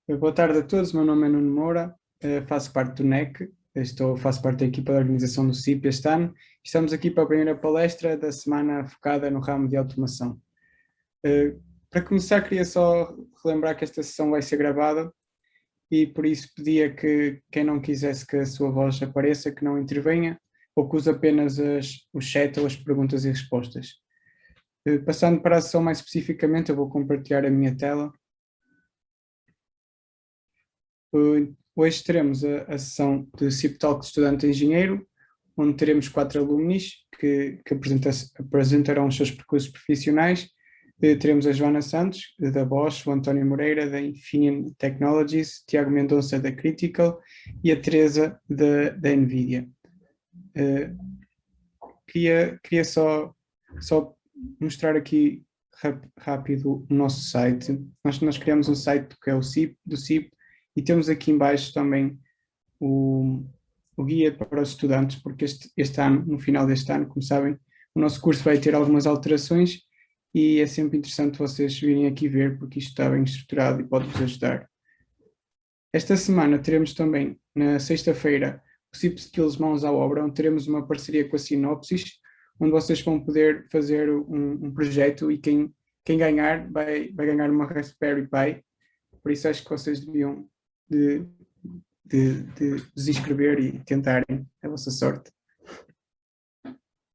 Boa tarde a todos, meu nome é Nuno Moura, faço parte do NEC, faço parte da equipa da organização do CIP este ano. Estamos aqui para a primeira palestra da semana focada no ramo de automação. Para começar, queria só relembrar que esta sessão vai ser gravada e por isso pedia que quem não quisesse que a sua voz apareça, que não intervenha ou que use apenas o chat ou as perguntas e respostas. Passando para a sessão mais especificamente, eu vou compartilhar a minha tela. Hoje teremos a sessão de CIP Talk de Estudante Engenheiro, onde teremos 4 alumnis que apresentarão os seus percursos profissionais. Teremos a Joana Santos, da Bosch, o António Moreira, da Infineon Technologies, Tiago Mendonça, da Critical, e a Teresa, da NVIDIA. Queria só mostrar aqui rápido o nosso site. Nós criamos um site que é do CIP, e temos aqui em baixo também o guia para os estudantes, porque este ano, no final deste ano, como sabem, o nosso curso vai ter algumas alterações e é sempre interessante vocês virem aqui ver, porque isto está bem estruturado e pode-vos ajudar. Esta semana teremos também, na sexta-feira, o CIP Skills Mãos à Obra, onde teremos uma parceria com a Sinopsis, onde vocês vão poder fazer um projeto e quem ganhar vai ganhar uma Raspberry Pi. Por isso acho que vocês deviam de vos inscrever e tentarem a vossa sorte.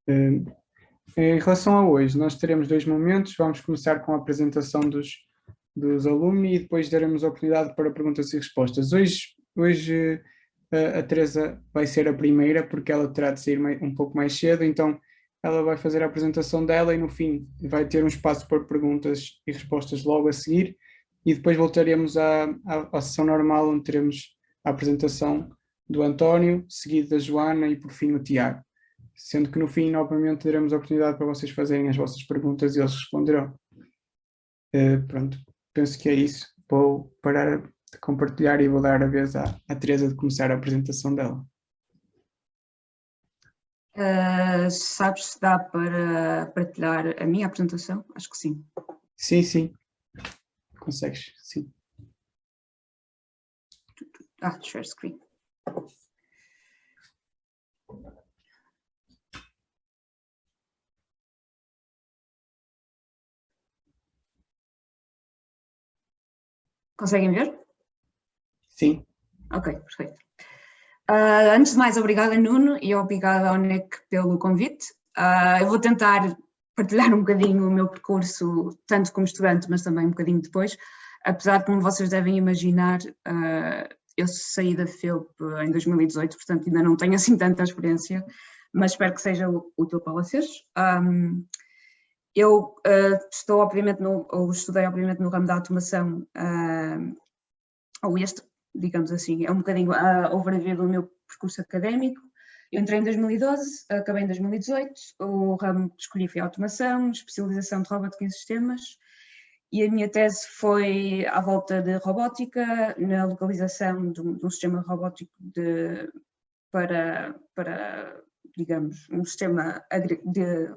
Em relação a hoje, nós teremos 2 momentos. Vamos começar com a apresentação dos alunos e depois daremos a oportunidade para perguntas e respostas. Hoje a Teresa vai ser a primeira, porque ela terá de sair um pouco mais cedo, então ela vai fazer a apresentação dela e no fim vai ter um espaço para perguntas e respostas logo a seguir, e depois voltaremos à sessão normal, onde teremos a apresentação do António, seguido da Joana e por fim o Tiago. Sendo que no fim, novamente, teremos a oportunidade para vocês fazerem as vossas perguntas e eles responderão. Pronto, penso que é isso. Vou parar de compartilhar e vou dar a vez à Teresa de começar a apresentação dela. Sabes se dá para partilhar a minha apresentação? Acho que sim. Sim. Consegues, sim. Share screen. Conseguem ver? Sim. Ok, perfeito. Antes de mais, obrigada Nuno e obrigada ao NEC pelo convite. Eu vou tentar partilhar um bocadinho o meu percurso, tanto como estudante, mas também um bocadinho depois. Apesar de, como vocês devem imaginar, eu saí da FEUP em 2018, portanto ainda não tenho assim tanta experiência, mas espero que seja útil para vocês. Eu estudei obviamente no ramo da automação, digamos assim, é um bocadinho a overview do meu percurso académico. Eu entrei em 2012, acabei em 2018, o ramo que escolhi foi automação, especialização de robótica em sistemas, e a minha tese foi à volta de robótica, na localização de um sistema robótico para digamos,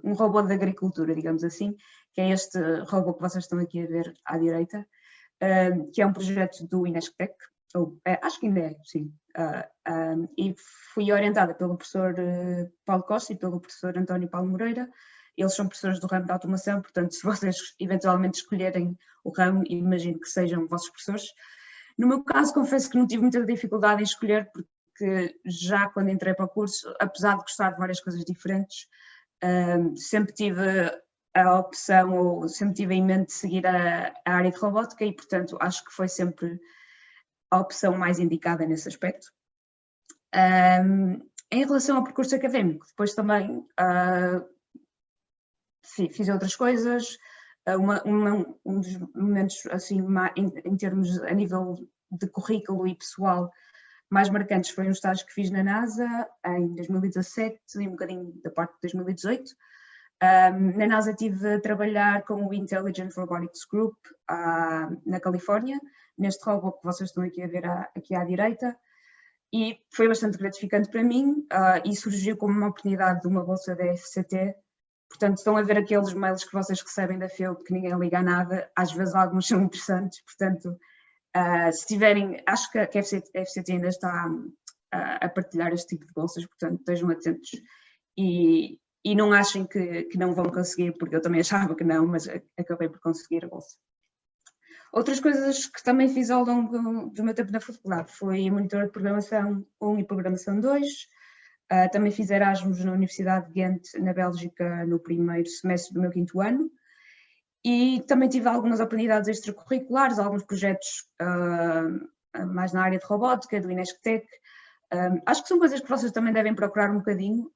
um robô de agricultura, digamos assim, que é este robô que vocês estão aqui a ver à direita, que é um projeto do Inesctec, acho que ainda é, sim, e fui orientada pelo professor Paulo Costa e pelo professor António Paulo Moreira. Eles são professores do ramo da automação, portanto, se vocês eventualmente escolherem o ramo, imagino que sejam vossos professores. No meu caso, confesso que não tive muita dificuldade em escolher, porque já quando entrei para o curso, apesar de gostar de várias coisas diferentes, sempre tive a opção, ou sempre tive em mente seguir a área de robótica e, portanto, acho que foi sempre a opção mais indicada nesse aspecto. Em relação ao percurso académico, depois também fiz outras coisas. Um dos momentos, assim, em termos a nível de currículo e pessoal, mais marcantes foi um estágio que fiz na NASA em 2017 e um bocadinho da parte de 2018. Na NASA estive a trabalhar com o Intelligent Robotics Group na Califórnia, neste robô que vocês estão aqui a ver aqui à direita, e foi bastante gratificante para mim e surgiu como uma oportunidade de uma bolsa da FCT. Portanto, estão a ver aqueles mails que vocês recebem da FEUP que ninguém liga a nada, às vezes alguns são interessantes, portanto Se tiverem, acho que a FCT ainda está a partilhar este tipo de bolsas, portanto estejam atentos e não achem que não vão conseguir, porque eu também achava que não, mas acabei por conseguir a bolsa. Outras coisas que também fiz ao longo do meu tempo na faculdade foi monitor de programação 1 e programação 2. Também fiz Erasmus na Universidade de Ghent, na Bélgica, no primeiro semestre do meu 5º ano. E também tive algumas oportunidades extracurriculares, alguns projetos mais na área de robótica, do Inesctec. Acho que são coisas que vocês também devem procurar um bocadinho.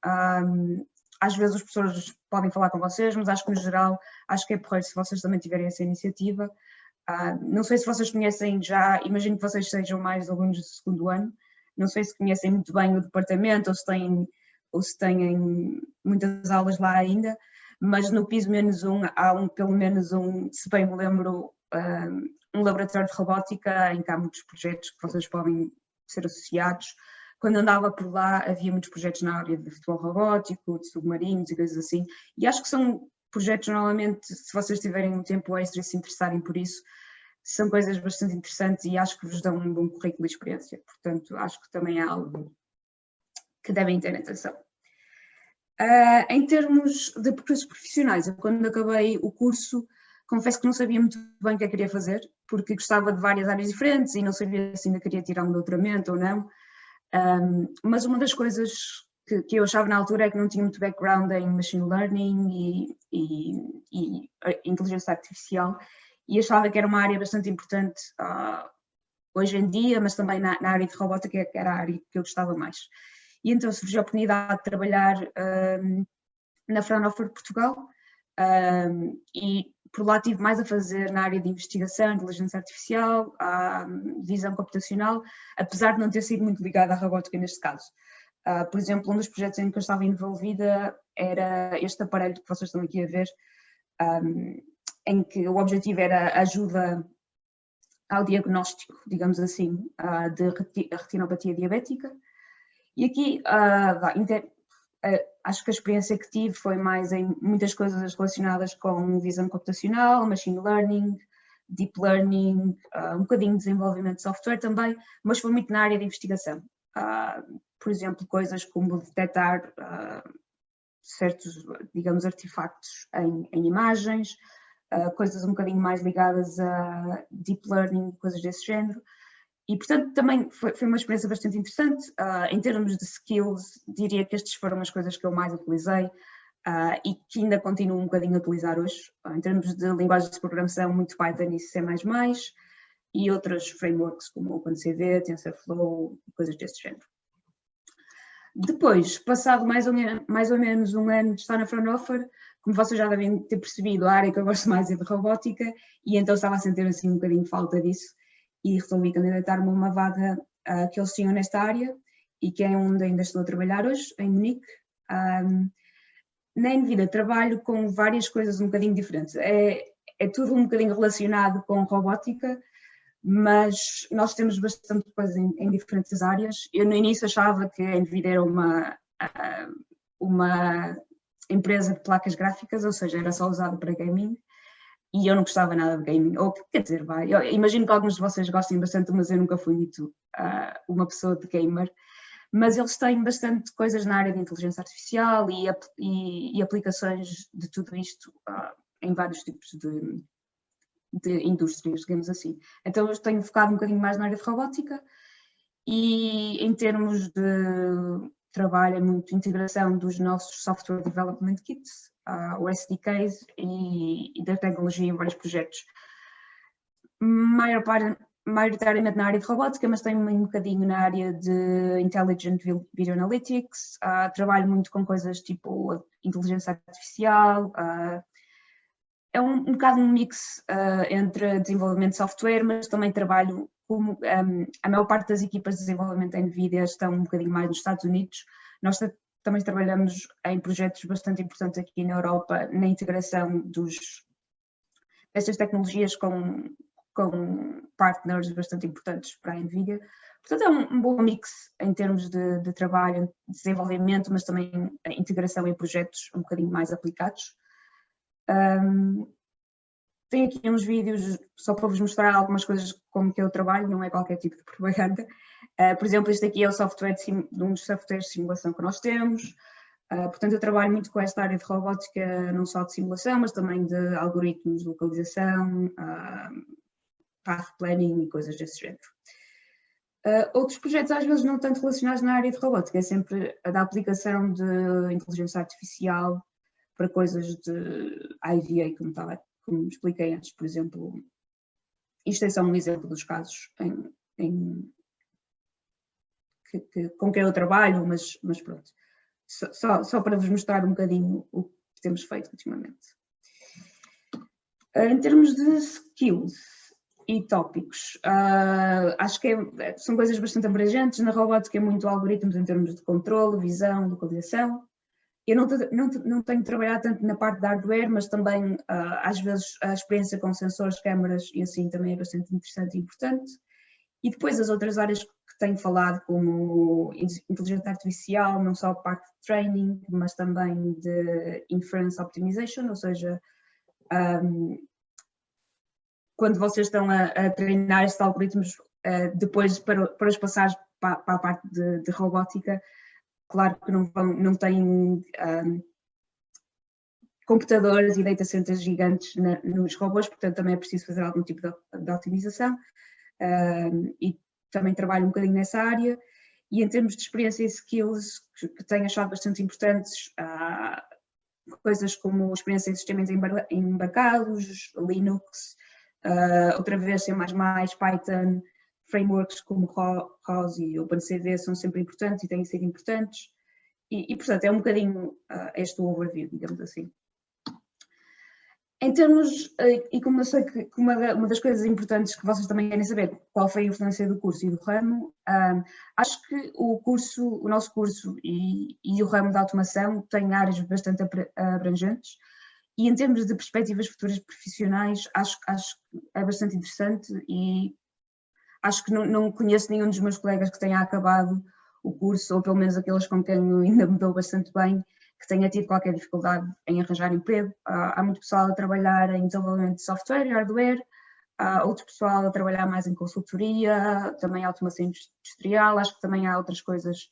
Às vezes os professores podem falar com vocês, mas acho que no geral, acho que é porreiro se vocês também tiverem essa iniciativa. Não sei se vocês conhecem já, imagino que vocês sejam mais alunos do 2º ano, não sei se conhecem muito bem o departamento ou se têm muitas aulas lá ainda, mas no piso -1 há pelo menos se bem me lembro, um laboratório de robótica em que há muitos projetos que vocês podem ser associados. Quando andava por lá havia muitos projetos na área de futebol robótico, de submarinos e coisas assim, e acho que são projetos normalmente, se vocês tiverem um tempo extra e se interessarem por isso, são coisas bastante interessantes e acho que vos dão um bom currículo de experiência, portanto acho que também é algo que devem ter atenção. Em termos de percursos profissionais, eu quando acabei o curso, confesso que não sabia muito bem o que eu queria fazer, porque gostava de várias áreas diferentes e não sabia se ainda queria tirar um doutoramento ou não, mas uma das coisas que eu achava na altura é que não tinha muito background em machine learning e inteligência artificial, e achava que era uma área bastante importante hoje em dia, mas também na área de robótica, que era a área que eu gostava mais. E então surgiu a oportunidade de trabalhar na Fraunhofer Portugal, e por lá tive mais a fazer na área de investigação, inteligência artificial, visão computacional, apesar de não ter sido muito ligada à robótica neste caso. Por exemplo, um dos projetos em que eu estava envolvida era este aparelho que vocês estão aqui a ver, em que o objetivo era a ajuda ao diagnóstico, digamos assim, de retinopatia diabética. E aqui, acho que a experiência que tive foi mais em muitas coisas relacionadas com visão computacional, machine learning, deep learning, um bocadinho de desenvolvimento de software também, mas foi muito na área de investigação. Por exemplo, coisas como detectar certos, digamos, artefactos em imagens, coisas um bocadinho mais ligadas a deep learning, coisas desse género. E, portanto, também foi uma experiência bastante interessante. Em termos de skills, diria que estas foram as coisas que eu mais utilizei e que ainda continuo um bocadinho a utilizar hoje. Em termos de linguagens de programação, muito Python e C++, e outros frameworks como OpenCV, TensorFlow, coisas desse género. Depois, passado mais ou menos um ano de estar na Fraunhofer, como vocês já devem ter percebido, a área que eu gosto mais é de robótica, e então estava a sentir assim um bocadinho de falta disso, e resolvi candidatar-me a uma vaga que eles tinham nesta área, e que é onde ainda estou a trabalhar hoje, em Munique. Na Nvidia trabalho com várias coisas um bocadinho diferentes, é tudo um bocadinho relacionado com robótica, mas nós temos bastante coisa em diferentes áreas. Eu no início achava que a Nvidia era uma empresa de placas gráficas, ou seja, era só usada para gaming, e eu não gostava nada de gaming, ou quer dizer, eu imagino que alguns de vocês gostem bastante, mas eu nunca fui muito uma pessoa de gamer, mas eles têm bastante coisas na área de inteligência artificial e aplicações de tudo isto em vários tipos de indústrias, digamos assim. Então eu tenho focado um bocadinho mais na área de robótica e em termos de trabalho é muito integração dos nossos Software Development Kits, o SDKs e da tecnologia em vários projetos. Maioritariamente na área de robótica, mas também um bocadinho na área de Intelligent Video Analytics, trabalho muito com coisas tipo inteligência artificial, é um bocado um mix entre desenvolvimento de software, mas também trabalho como a maior parte das equipas de desenvolvimento da NVIDIA estão um bocadinho mais nos Estados Unidos. Nós também trabalhamos em projetos bastante importantes aqui na Europa, na integração destas tecnologias com partners bastante importantes para a NVIDIA. Portanto, é um bom mix em termos de trabalho, de desenvolvimento, mas também a integração em projetos um bocadinho mais aplicados. tenho aqui uns vídeos só para vos mostrar algumas coisas como que eu trabalho, não é qualquer tipo de propaganda. Por exemplo, este aqui é o software de um dos softwares de simulação que nós temos. Portanto, eu trabalho muito com esta área de robótica, não só de simulação, mas também de algoritmos de localização, path planning e coisas desse género. Outros projetos às vezes não tanto relacionados na área de robótica, é sempre a da aplicação de inteligência artificial para coisas de IVA, como expliquei antes, por exemplo. Isto é só um exemplo dos casos com quem eu trabalho, mas pronto. Só para vos mostrar um bocadinho o que temos feito ultimamente. Em termos de skills e tópicos, acho que são coisas bastante abrangentes. Na robótica é muito algoritmos em termos de controle, visão, localização. Eu não tenho trabalhado tanto na parte de hardware, mas também às vezes a experiência com sensores, câmaras e assim também é bastante interessante e importante. E depois as outras áreas que tenho falado, como inteligência artificial, não só a parte de training, mas também de inference optimization, ou seja, quando vocês estão a treinar estes algoritmos, depois para os passar para a parte de robótica, claro que não têm computadores e data centers gigantes nos robôs, portanto também é preciso fazer algum tipo de otimização. E também trabalho um bocadinho nessa área. E em termos de experiência e skills, que tenho achado bastante importantes, coisas como experiência em sistemas embarcados, Linux, outra vez C++, Python, frameworks como ROS e OpenCV são sempre importantes e têm sido importantes. E portanto, é um bocadinho este overview, digamos assim. Em termos, e como eu sei que uma das coisas importantes que vocês também querem saber, qual foi a influência do curso e do ramo, acho que o nosso curso e o ramo da automação têm áreas bastante abrangentes e em termos de perspectivas futuras profissionais, acho que é bastante interessante e acho que não conheço nenhum dos meus colegas que tenha acabado o curso, ou pelo menos aqueles com quem eu ainda me dou bastante bem, que tenha tido qualquer dificuldade em arranjar emprego. Há muito pessoal a trabalhar em desenvolvimento de software e hardware, há outro pessoal a trabalhar mais em consultoria, também automação industrial, acho que também há outras coisas.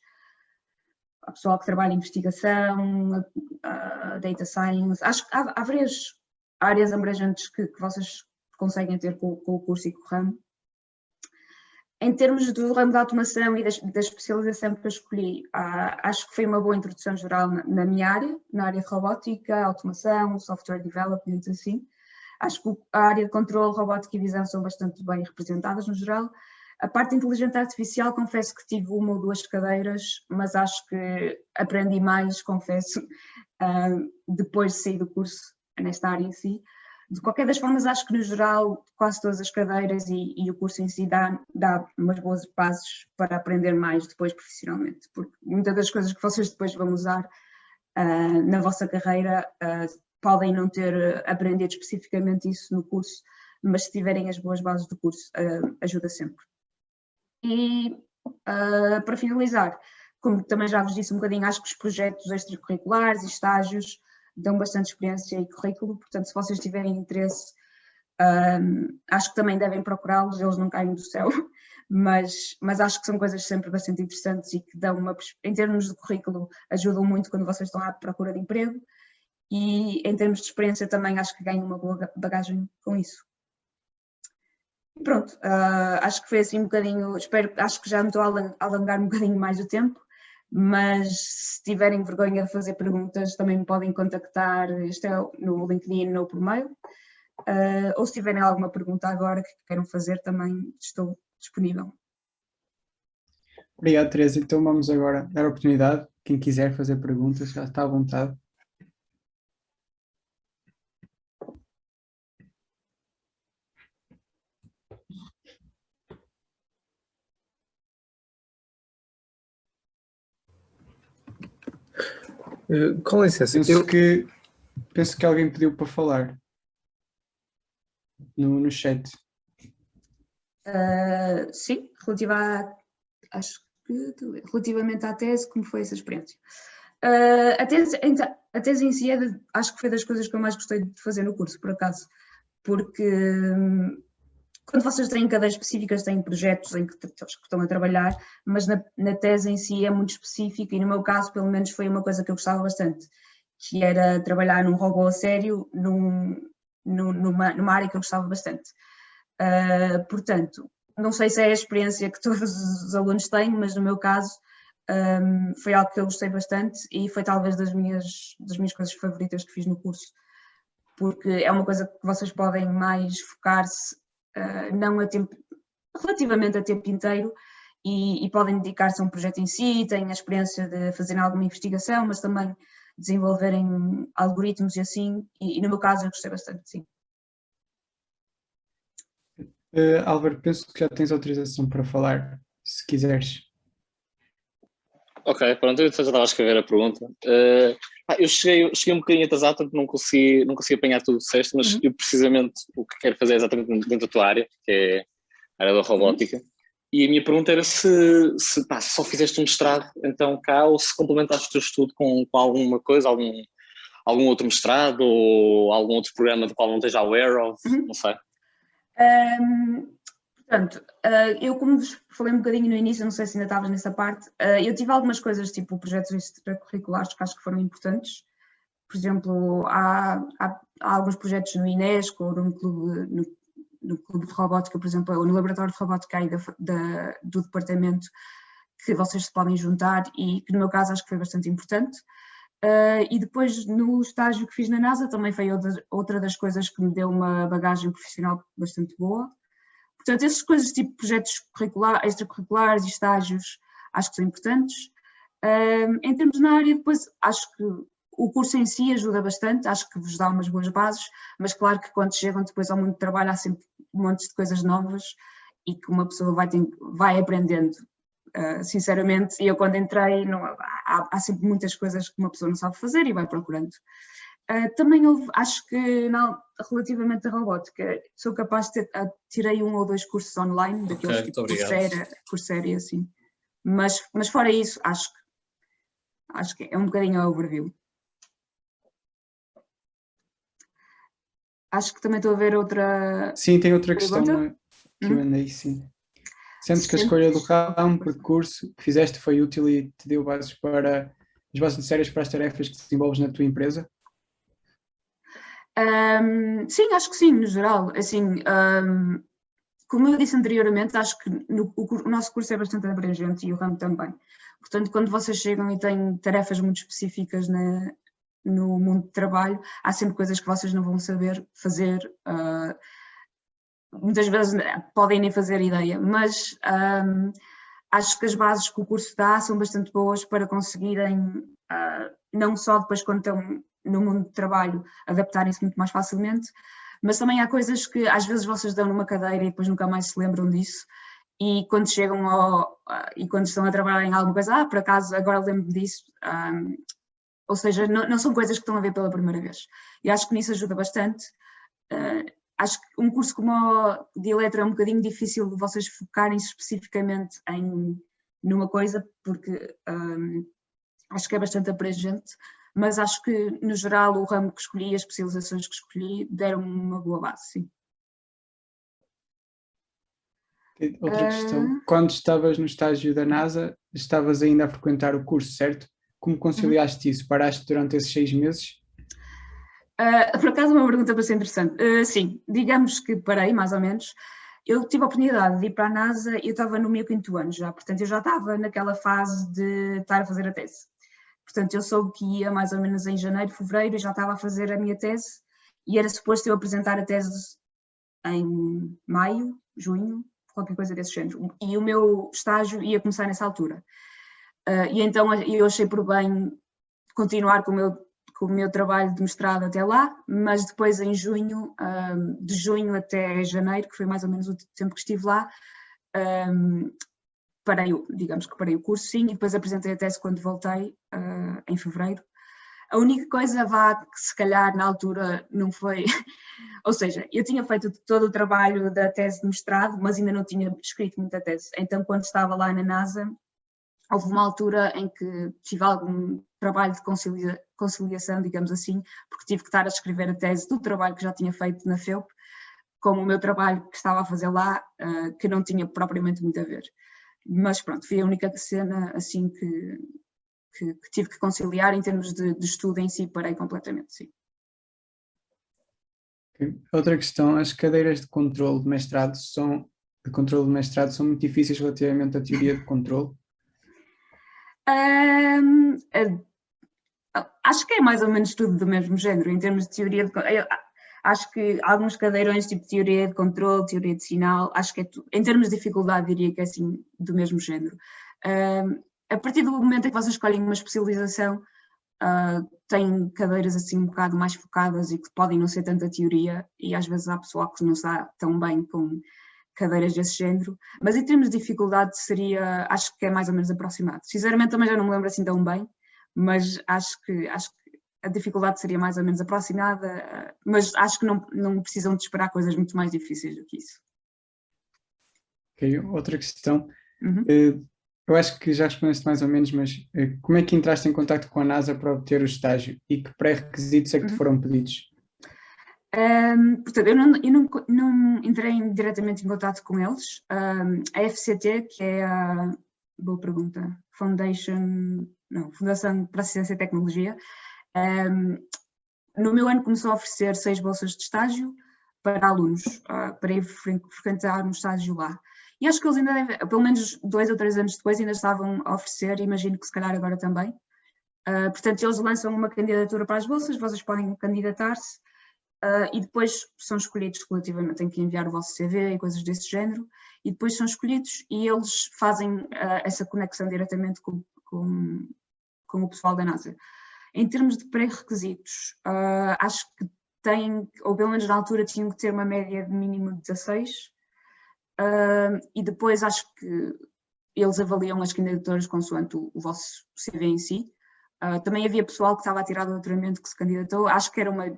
Há pessoal que trabalha em investigação, data science, acho que há várias áreas abrangentes que vocês conseguem ter com o curso e com o ramo. Em termos do ramo da automação e da especialização que eu escolhi, acho que foi uma boa introdução geral na minha área, na área de robótica, automação, software development, assim. Acho que a área de controle, robótica e visão são bastante bem representadas no geral. A parte de inteligência artificial, confesso que tive uma ou duas cadeiras, mas acho que aprendi mais, confesso, depois de sair do curso nesta área em si. De qualquer das formas, acho que no geral quase todas as cadeiras e o curso em si dá umas boas bases para aprender mais depois profissionalmente, porque muitas das coisas que vocês depois vão usar na vossa carreira podem não ter aprendido especificamente isso no curso, mas se tiverem as boas bases do curso, ajuda sempre. E para finalizar, como também já vos disse um bocadinho, acho que os projetos extracurriculares e estágios dão bastante experiência e currículo, portanto, se vocês tiverem interesse, acho que também devem procurá-los, eles não caem do céu, mas acho que são coisas sempre bastante interessantes e que dão em termos de currículo, ajudam muito quando vocês estão à procura de emprego e em termos de experiência também acho que ganham uma boa bagagem com isso. E pronto, acho que foi assim um bocadinho, acho que já me estou a alongar um bocadinho mais o tempo, mas se tiverem vergonha de fazer perguntas também me podem contactar, isto é no LinkedIn ou por mail, ou se tiverem alguma pergunta agora que queiram fazer também estou disponível. Obrigado, Teresa. Então vamos agora dar a oportunidade, quem quiser fazer perguntas já está à vontade. Com licença, penso que alguém pediu para falar no chat. Sim, relativamente à tese, como foi essa experiência? A tese em si, acho que foi das coisas que eu mais gostei de fazer no curso, por acaso, porque quando vocês têm cadeias específicas, têm projetos em que estão a trabalhar, mas na tese em si é muito específica, e no meu caso, pelo menos, foi uma coisa que eu gostava bastante, que era trabalhar num robô a sério, numa área que eu gostava bastante. Portanto, não sei se é a experiência que todos os alunos têm, mas no meu caso foi algo que eu gostei bastante e foi talvez das minhas coisas favoritas que fiz no curso, porque é uma coisa que vocês podem mais focar-se não a tempo, relativamente a tempo inteiro, e podem dedicar-se a um projeto em si, têm a experiência de fazerem alguma investigação, mas também desenvolverem algoritmos e assim, e no meu caso eu gostei bastante, sim. Álvaro, penso que já tens autorização para falar, se quiseres. Ok, pronto, eu já estava a escrever a pergunta. Eu cheguei um bocadinho atrasado, portanto não consegui apanhar tudo o que disseste, mas eu precisamente o que quero fazer é exatamente dentro da tua área, que é a área da robótica. E a minha pergunta era se só fizeste um mestrado então cá, ou se complementaste o teu estudo com alguma coisa, algum outro mestrado ou algum outro programa do qual não esteja aware of, não sei. Portanto, eu como vos falei um bocadinho no início, não sei se ainda estavas nessa parte, eu tive algumas coisas tipo projetos extracurriculares que acho que foram importantes. Por exemplo, há alguns projetos no INESC ou no clube de robótica, por exemplo, ou no laboratório de robótica aí do departamento, que vocês se podem juntar e que no meu caso acho que foi bastante importante. E depois no estágio que fiz na NASA também foi outra das coisas que me deu uma bagagem profissional bastante boa. Portanto, essas coisas tipo projetos extracurriculares e estágios acho que são importantes. Em termos na área, depois acho que o curso em si ajuda bastante, acho que vos dá umas boas bases, mas claro que quando chegam depois ao mundo de trabalho há sempre montes de coisas novas e que uma pessoa vai aprendendo. Sinceramente, eu quando entrei há sempre muitas coisas que uma pessoa não sabe fazer e vai procurando. Também acho que relativamente à robótica, sou capaz de tirei 1 ou 2 cursos online, daqueles tipo Coursera e assim, mas fora isso acho que é um bocadinho a overview. Acho que também estou a ver outra... Sim, tem outra pergunta? Questão que eu andei, sim. Sentes que a escolha do ramo, percurso que fizeste foi útil e te deu as bases necessárias para as tarefas que desenvolves na tua empresa? Sim, acho que sim, no geral. Assim, como eu disse anteriormente, acho que o nosso curso é bastante abrangente e o ramo também. Portanto, quando vocês chegam e têm tarefas muito específicas no mundo de trabalho, há sempre coisas que vocês não vão saber fazer. Muitas vezes podem nem fazer ideia, mas acho que as bases que o curso dá são bastante boas para conseguirem, não só depois quando estão no mundo de trabalho, adaptarem-se muito mais facilmente, mas também há coisas que às vezes vocês dão numa cadeira e depois nunca mais se lembram disso, e quando chegam e quando estão a trabalhar em alguma coisa, por acaso agora lembro-me disso, ou seja, não são coisas que estão a ver pela primeira vez. E acho que nisso ajuda bastante. Acho que um curso como o de eletro é um bocadinho difícil de vocês focarem-se especificamente numa coisa, porque acho que é bastante abrangente, mas acho que no geral o ramo que escolhi, as especializações que escolhi, deram-me uma boa base, sim. Outra questão, quando estavas no estágio da NASA, estavas ainda a frequentar o curso, certo? Como conciliaste isso? Paraste durante esses 6 meses? Por acaso uma pergunta bastante interessante. Sim, digamos que parei, mais ou menos. Eu tive a oportunidade de ir para a NASA e eu estava no meu 5º ano já, portanto eu já estava naquela fase de estar a fazer a tese. Portanto eu soube que ia mais ou menos em janeiro, fevereiro, e já estava a fazer a minha tese e era suposto eu apresentar a tese em maio, junho, qualquer coisa desse género. E o meu estágio ia começar nessa altura. E então eu achei por bem continuar com o meu trabalho de mestrado até lá, mas depois em junho, de junho até janeiro, que foi mais ou menos o tempo que estive lá, parei o curso, sim, e depois apresentei a tese quando voltei, em fevereiro. A única coisa que se calhar na altura não foi, ou seja, eu tinha feito todo o trabalho da tese de mestrado, mas ainda não tinha escrito muita tese, então quando estava lá na NASA, houve uma altura em que tive algum trabalho de conciliação, digamos assim, porque tive que estar a escrever a tese do trabalho que já tinha feito na FEUP, com o meu trabalho que estava a fazer lá, que não tinha propriamente muito a ver. Mas pronto, foi a única cena assim que tive que conciliar em termos de estudo em si, parei completamente, sim. Outra questão, as cadeiras de controle de mestrado são muito difíceis relativamente à teoria de controle? Acho que é mais ou menos tudo do mesmo género, em termos de teoria de controle. Acho que alguns cadeirões, tipo teoria de controle, teoria de sinal, acho que é tudo. Em termos de dificuldade, diria que é assim, do mesmo género. A partir do momento em que vocês escolhem uma especialização, têm cadeiras assim um bocado mais focadas e que podem não ser tanta teoria, e às vezes há pessoal que não se dá tão bem com cadeiras desse género, mas em termos de dificuldade acho que é mais ou menos aproximado. Sinceramente também já não me lembro assim tão bem, mas acho que a dificuldade seria mais ou menos aproximada, mas acho que não precisam de esperar coisas muito mais difíceis do que isso. Ok, outra questão. Eu acho que já respondeste mais ou menos, mas como é que entraste em contato com a NASA para obter o estágio e que pré-requisitos é que te foram pedidos? Portanto, eu não entrei diretamente em contato com eles. A FCT, que é a, boa pergunta, Fundação para a Ciência e Tecnologia, no meu ano começou a oferecer 6 bolsas de estágio para alunos, para ir frequentar um estágio lá. E acho que eles ainda devem, pelo menos 2 ou 3 anos depois, ainda estavam a oferecer, imagino que se calhar agora também. Portanto, eles lançam uma candidatura para as bolsas, vocês podem candidatar-se e depois são escolhidos coletivamente, têm que enviar o vosso CV e coisas desse género, e depois são escolhidos e eles fazem essa conexão diretamente com o pessoal da NASA. Em termos de pré-requisitos, acho que têm, ou pelo menos na altura tinham que ter uma média de mínimo de 16, e depois acho que eles avaliam as candidaturas consoante o vosso CV em si. Também havia pessoal que estava a tirar doutoramento que se candidatou, acho que era uma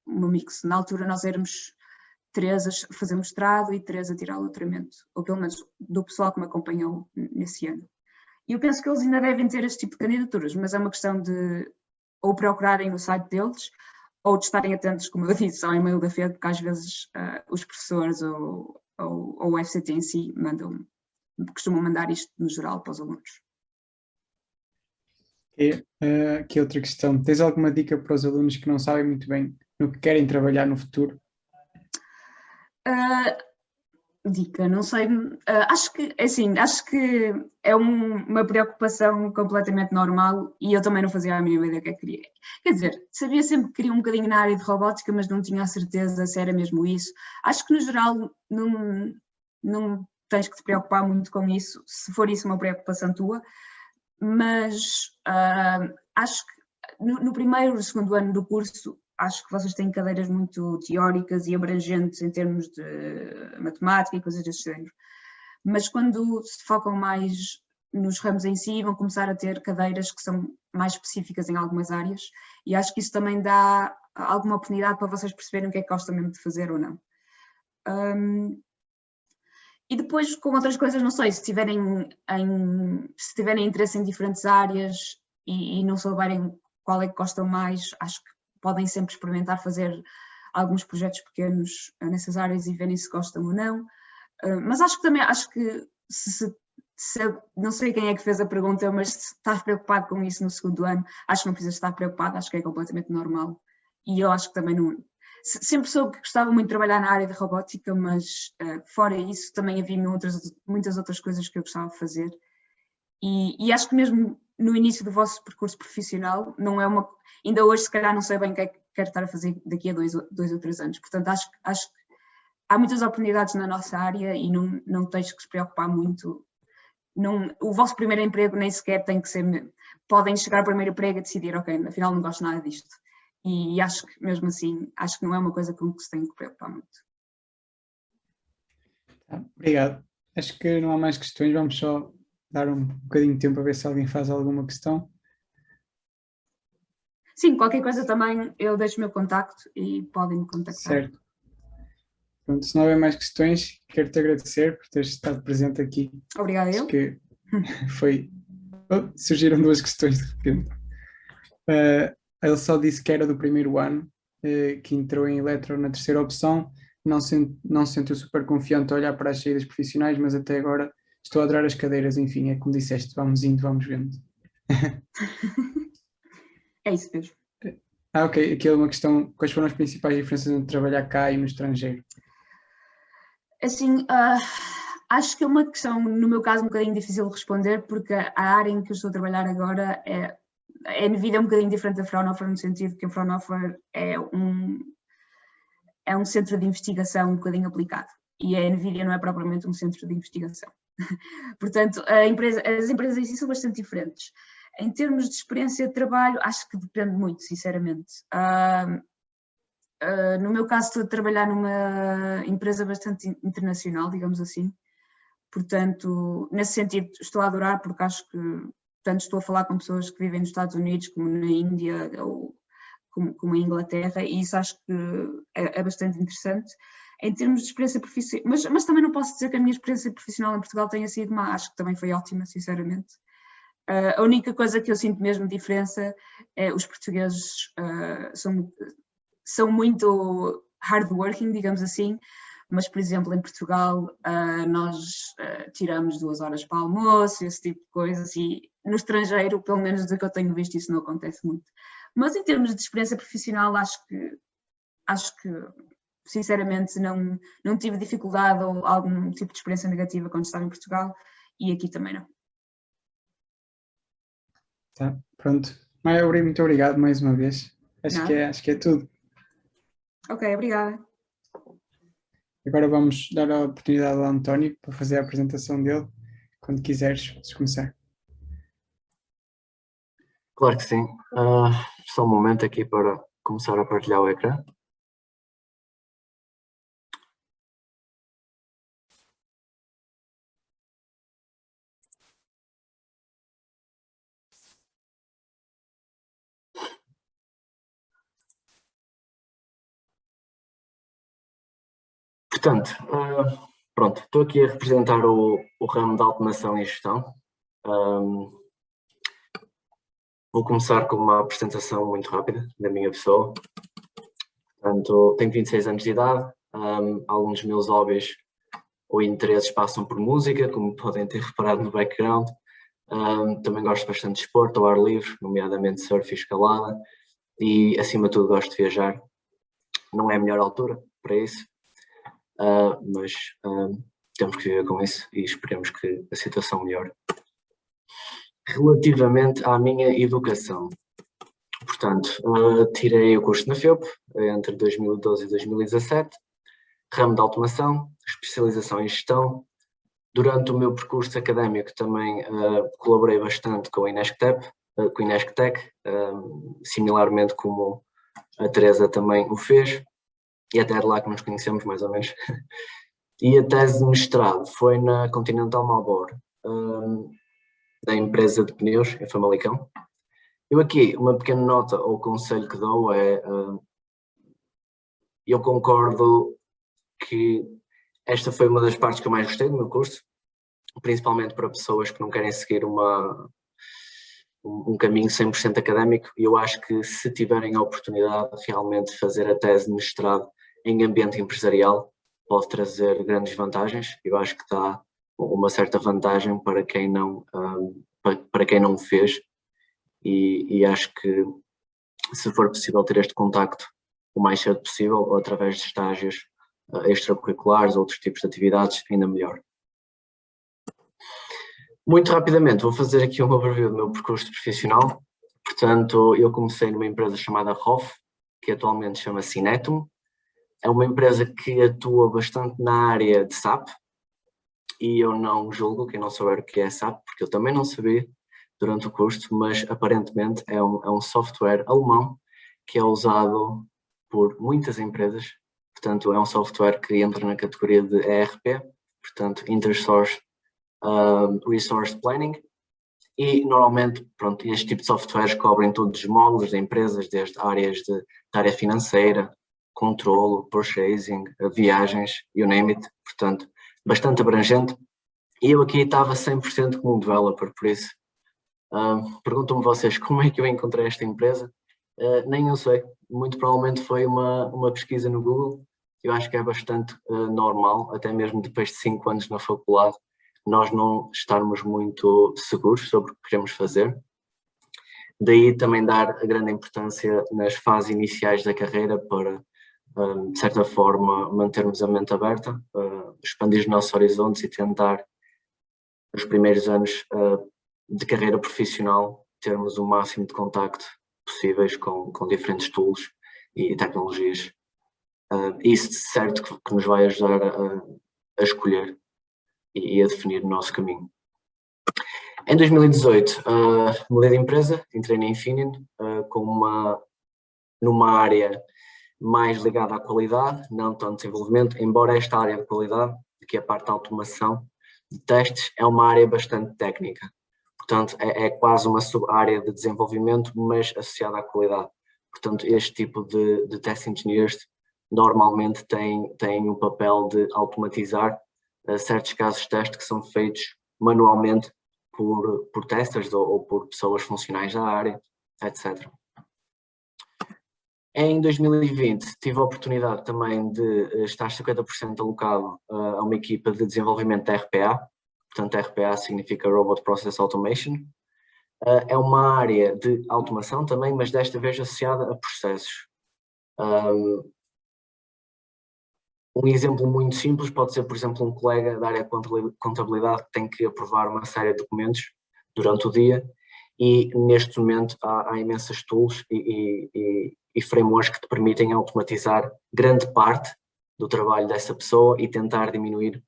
mix. Na altura nós éramos 3 a fazer mestrado e 3 a tirar doutoramento, ou pelo menos do pessoal que me acompanhou nesse ano. E eu penso que eles ainda devem ter este tipo de candidaturas, mas é uma questão de ou procurarem no site deles, ou de estarem atentos, como eu disse, ao e-mail da FED, porque às vezes os professores ou o FCT em si costumam mandar isto no geral para os alunos. E aqui outra questão, tens alguma dica para os alunos que não sabem muito bem no que querem trabalhar no futuro? Dica, não sei, acho que é uma preocupação completamente normal e eu também não fazia a mínima ideia do que é que queria. Quer dizer, sabia sempre que queria um bocadinho na área de robótica, mas não tinha a certeza se era mesmo isso. Acho que no geral não tens que te preocupar muito com isso, se for isso uma preocupação tua, mas acho que no primeiro e segundo ano do curso, acho que vocês têm cadeiras muito teóricas e abrangentes em termos de matemática e coisas desse género. Mas quando se focam mais nos ramos em si, vão começar a ter cadeiras que são mais específicas em algumas áreas e acho que isso também dá alguma oportunidade para vocês perceberem o que é que gostam mesmo de fazer ou não. E depois, com outras coisas, não sei, se tiverem interesse em diferentes áreas e não souberem qual é que gostam mais, acho que podem sempre experimentar fazer alguns projetos pequenos nessas áreas e verem se gostam ou não. Mas acho que não sei quem é que fez a pergunta, mas se estás preocupado com isso no segundo ano, acho que não precisas estar preocupado, acho que é completamente normal. E eu acho que também não... Sempre soube que gostava muito de trabalhar na área de robótica, mas fora isso também havia muitas outras coisas que eu gostava de fazer. E acho que mesmo no início do vosso percurso profissional, não é uma... Ainda hoje, se calhar, não sei bem o que é que quero estar a fazer daqui a 2 ou 3 anos. Portanto, acho que há muitas oportunidades na nossa área e não tens que se preocupar muito. O vosso primeiro emprego nem sequer tem que ser... Podem chegar ao primeiro emprego e decidir, ok, afinal não gosto nada disto. E acho que, mesmo assim, acho que não é uma coisa com que se tem que preocupar muito. Obrigado. Acho que não há mais questões, vamos só dar um bocadinho de tempo a ver se alguém faz alguma questão. Sim, qualquer coisa também eu deixo o meu contacto e podem me contactar. Certo. Pronto, se não houver mais questões, quero-te agradecer por teres estado presente aqui. Obrigada eu. Acho que surgiram 2 questões de repente. Ele só disse que era do primeiro ano, que entrou em eletro na terceira opção, não se sentiu super confiante a olhar para as saídas profissionais, mas até agora estou a adorar as cadeiras, enfim, é como disseste, vamos indo, vamos vendo. É isso mesmo. Ok, aqui é uma questão, quais foram as principais diferenças entre trabalhar cá e no estrangeiro? Assim, acho que é uma questão, no meu caso, um bocadinho difícil de responder, porque a área em que eu estou a trabalhar agora a NVIDIA é um bocadinho diferente da Fraunhofer, no sentido que a Fraunhofer é um centro de investigação um bocadinho aplicado, e a NVIDIA não é propriamente um centro de investigação. Portanto, as empresas em si são bastante diferentes. Em termos de experiência de trabalho, acho que depende muito, sinceramente. No meu caso, estou a trabalhar numa empresa bastante internacional, digamos assim. Portanto, nesse sentido, estou a adorar, porque acho que tanto estou a falar com pessoas que vivem nos Estados Unidos, como na Índia, ou como em Inglaterra, e isso acho que é bastante interessante. Em termos de experiência profissional, mas também não posso dizer que a minha experiência profissional em Portugal tenha sido má, acho que também foi ótima, sinceramente. A única coisa que eu sinto mesmo de diferença é os portugueses são muito hardworking, digamos assim, mas, por exemplo, em Portugal nós tiramos 2 horas para almoço, esse tipo de coisas, e no estrangeiro, pelo menos do que eu tenho visto, isso não acontece muito. Mas em termos de experiência profissional, acho que sinceramente não tive dificuldade ou algum tipo de experiência negativa quando estava em Portugal, e aqui também não. Tá, pronto. Maia, muito obrigado mais uma vez. Acho que é tudo. Ok, obrigada. Agora vamos dar a oportunidade ao António para fazer a apresentação dele. Quando quiseres, podes começar. Claro que sim. Só um momento aqui para começar a partilhar o ecrã. Portanto, pronto, estou aqui a representar o ramo de automação e gestão. Vou começar com uma apresentação muito rápida da minha pessoa. Portanto, tenho 26 anos de idade, alguns dos meus hobbies ou interesses passam por música, como podem ter reparado no background. Também gosto bastante de esporte ao ar livre, nomeadamente surf e escalada, e acima de tudo gosto de viajar. Não é a melhor altura para isso, mas temos que viver com isso e esperemos que a situação melhore. Relativamente à minha educação, portanto, tirei o curso na FEUP entre 2012 e 2017, ramo de automação, especialização em gestão. Durante o meu percurso académico também colaborei bastante com a Inesctec, similarmente como a Teresa também o fez, e até de lá que nos conhecemos mais ou menos. E a tese de mestrado foi na Continental Marlboro, da empresa de pneus em Famalicão. Eu aqui, uma pequena nota ou conselho que dou é, eu concordo que esta foi uma das partes que eu mais gostei do meu curso, principalmente para pessoas que não querem seguir um caminho 100% académico, e eu acho que se tiverem a oportunidade de realmente fazer a tese de mestrado em ambiente empresarial, pode trazer grandes vantagens. Eu acho que dá uma certa vantagem para quem não fez, e acho que se for possível ter este contacto o mais cedo possível, ou através de estágios extracurriculares, outros tipos de atividades, ainda melhor. Muito rapidamente, vou fazer aqui um overview do meu percurso profissional. Portanto, eu comecei numa empresa chamada ROF, que atualmente chama-se Inetum. É uma empresa que atua bastante na área de SAP, e eu não julgo quem não souber o que é SAP, porque eu também não sabia durante o curso, mas aparentemente é um software alemão que é usado por muitas empresas. Portanto, é um software que entra na categoria de ERP, portanto, Intersource Resource Planning, e normalmente, pronto, este tipo de softwares cobrem todos os módulos de empresas, desde áreas de área financeira, controlo, purchasing, viagens, you name it, portanto, bastante abrangente. E eu aqui estava 100% como um developer, por isso, perguntam-me vocês como é que eu encontrei esta empresa? Nem eu sei, muito provavelmente foi uma pesquisa no Google, eu acho que é bastante normal, até mesmo depois de 5 anos na faculdade, nós não estarmos muito seguros sobre o que queremos fazer. Daí também dar a grande importância nas fases iniciais da carreira para, de certa forma, mantermos a mente aberta, expandir os nossos horizontes e tentar, nos primeiros anos de carreira profissional, termos o máximo de contacto possíveis com diferentes tools e tecnologias. Isso de certo que nos vai ajudar a escolher e a definir o nosso caminho. Em 2018, mudei de empresa, entrei na Infineon numa área mais ligada à qualidade, não tanto desenvolvimento, embora esta área de qualidade, que é a parte da automação de testes, é uma área bastante técnica. Portanto, é quase uma sub-área de desenvolvimento, mas associada à qualidade. Portanto, este tipo de test engineers normalmente tem o papel de automatizar certos casos de teste que são feitos manualmente por testers ou por pessoas funcionais da área, etc. Em 2020 tive a oportunidade também de estar 50% alocado a uma equipa de desenvolvimento da RPA. Portanto, RPA significa Robot Process Automation. É uma área de automação também, mas desta vez associada a processos. Um exemplo muito simples pode ser, por exemplo, um colega da área de contabilidade que tem que aprovar uma série de documentos durante o dia e neste momento há imensas tools e frameworks que te permitem automatizar grande parte do trabalho dessa pessoa e tentar diminuir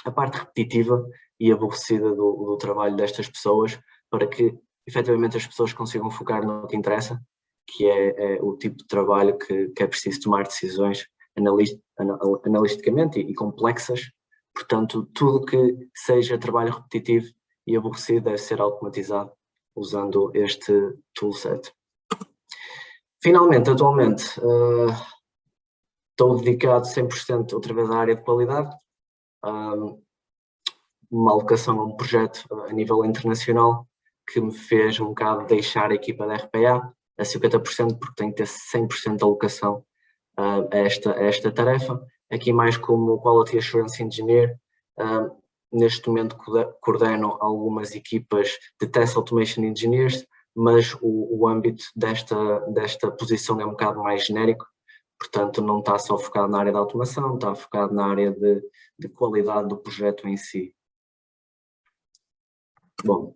a parte repetitiva e aborrecida do trabalho destas pessoas para que efetivamente as pessoas consigam focar no que interessa, que é o tipo de trabalho que é preciso tomar decisões analiticamente e complexas. Portanto, tudo que seja trabalho repetitivo e aborrecido deve ser automatizado usando este toolset. Finalmente, atualmente, estou dedicado 100% outra vez à área de qualidade, uma alocação a um projeto a nível internacional que me fez um bocado deixar a equipa da RPA a 50% porque tenho que ter 100% de alocação a esta tarefa. Aqui mais como Quality Assurance Engineer, neste momento coordeno algumas equipas de Test Automation Engineers, mas o âmbito desta posição é um bocado mais genérico, portanto não está só focado na área da automação, está focado na área de qualidade do projeto em si. Bom,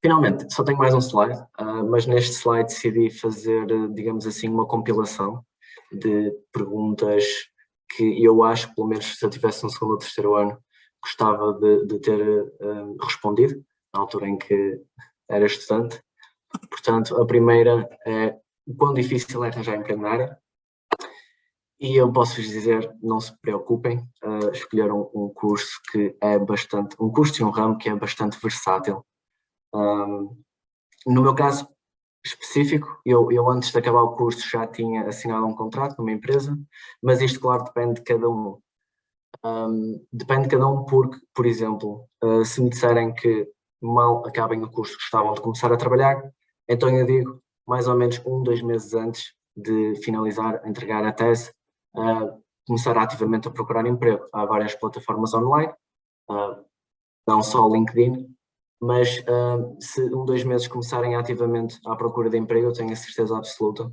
finalmente, só tenho mais um slide, mas neste slide decidi fazer, digamos assim, uma compilação de perguntas que eu acho, pelo menos se eu tivesse no segundo ou terceiro ano, gostava de ter respondido, na altura em que era estudante. Portanto, a primeira é o quão difícil é arranjar emprego na área. E eu posso-vos dizer, não se preocupem, escolheram um curso que é bastante, um curso e um ramo que é bastante versátil. No meu caso específico, eu antes de acabar o curso já tinha assinado um contrato numa empresa, mas isto, claro, depende de cada um. Depende de cada um porque, por exemplo, se me disserem que mal acabem o curso gostavam de começar a trabalhar, então eu digo mais ou menos 2 meses antes de finalizar, entregar a tese, começar ativamente a procurar emprego. Há várias plataformas online, não só o LinkedIn, mas se 2 meses começarem ativamente à procura de emprego, eu tenho a certeza absoluta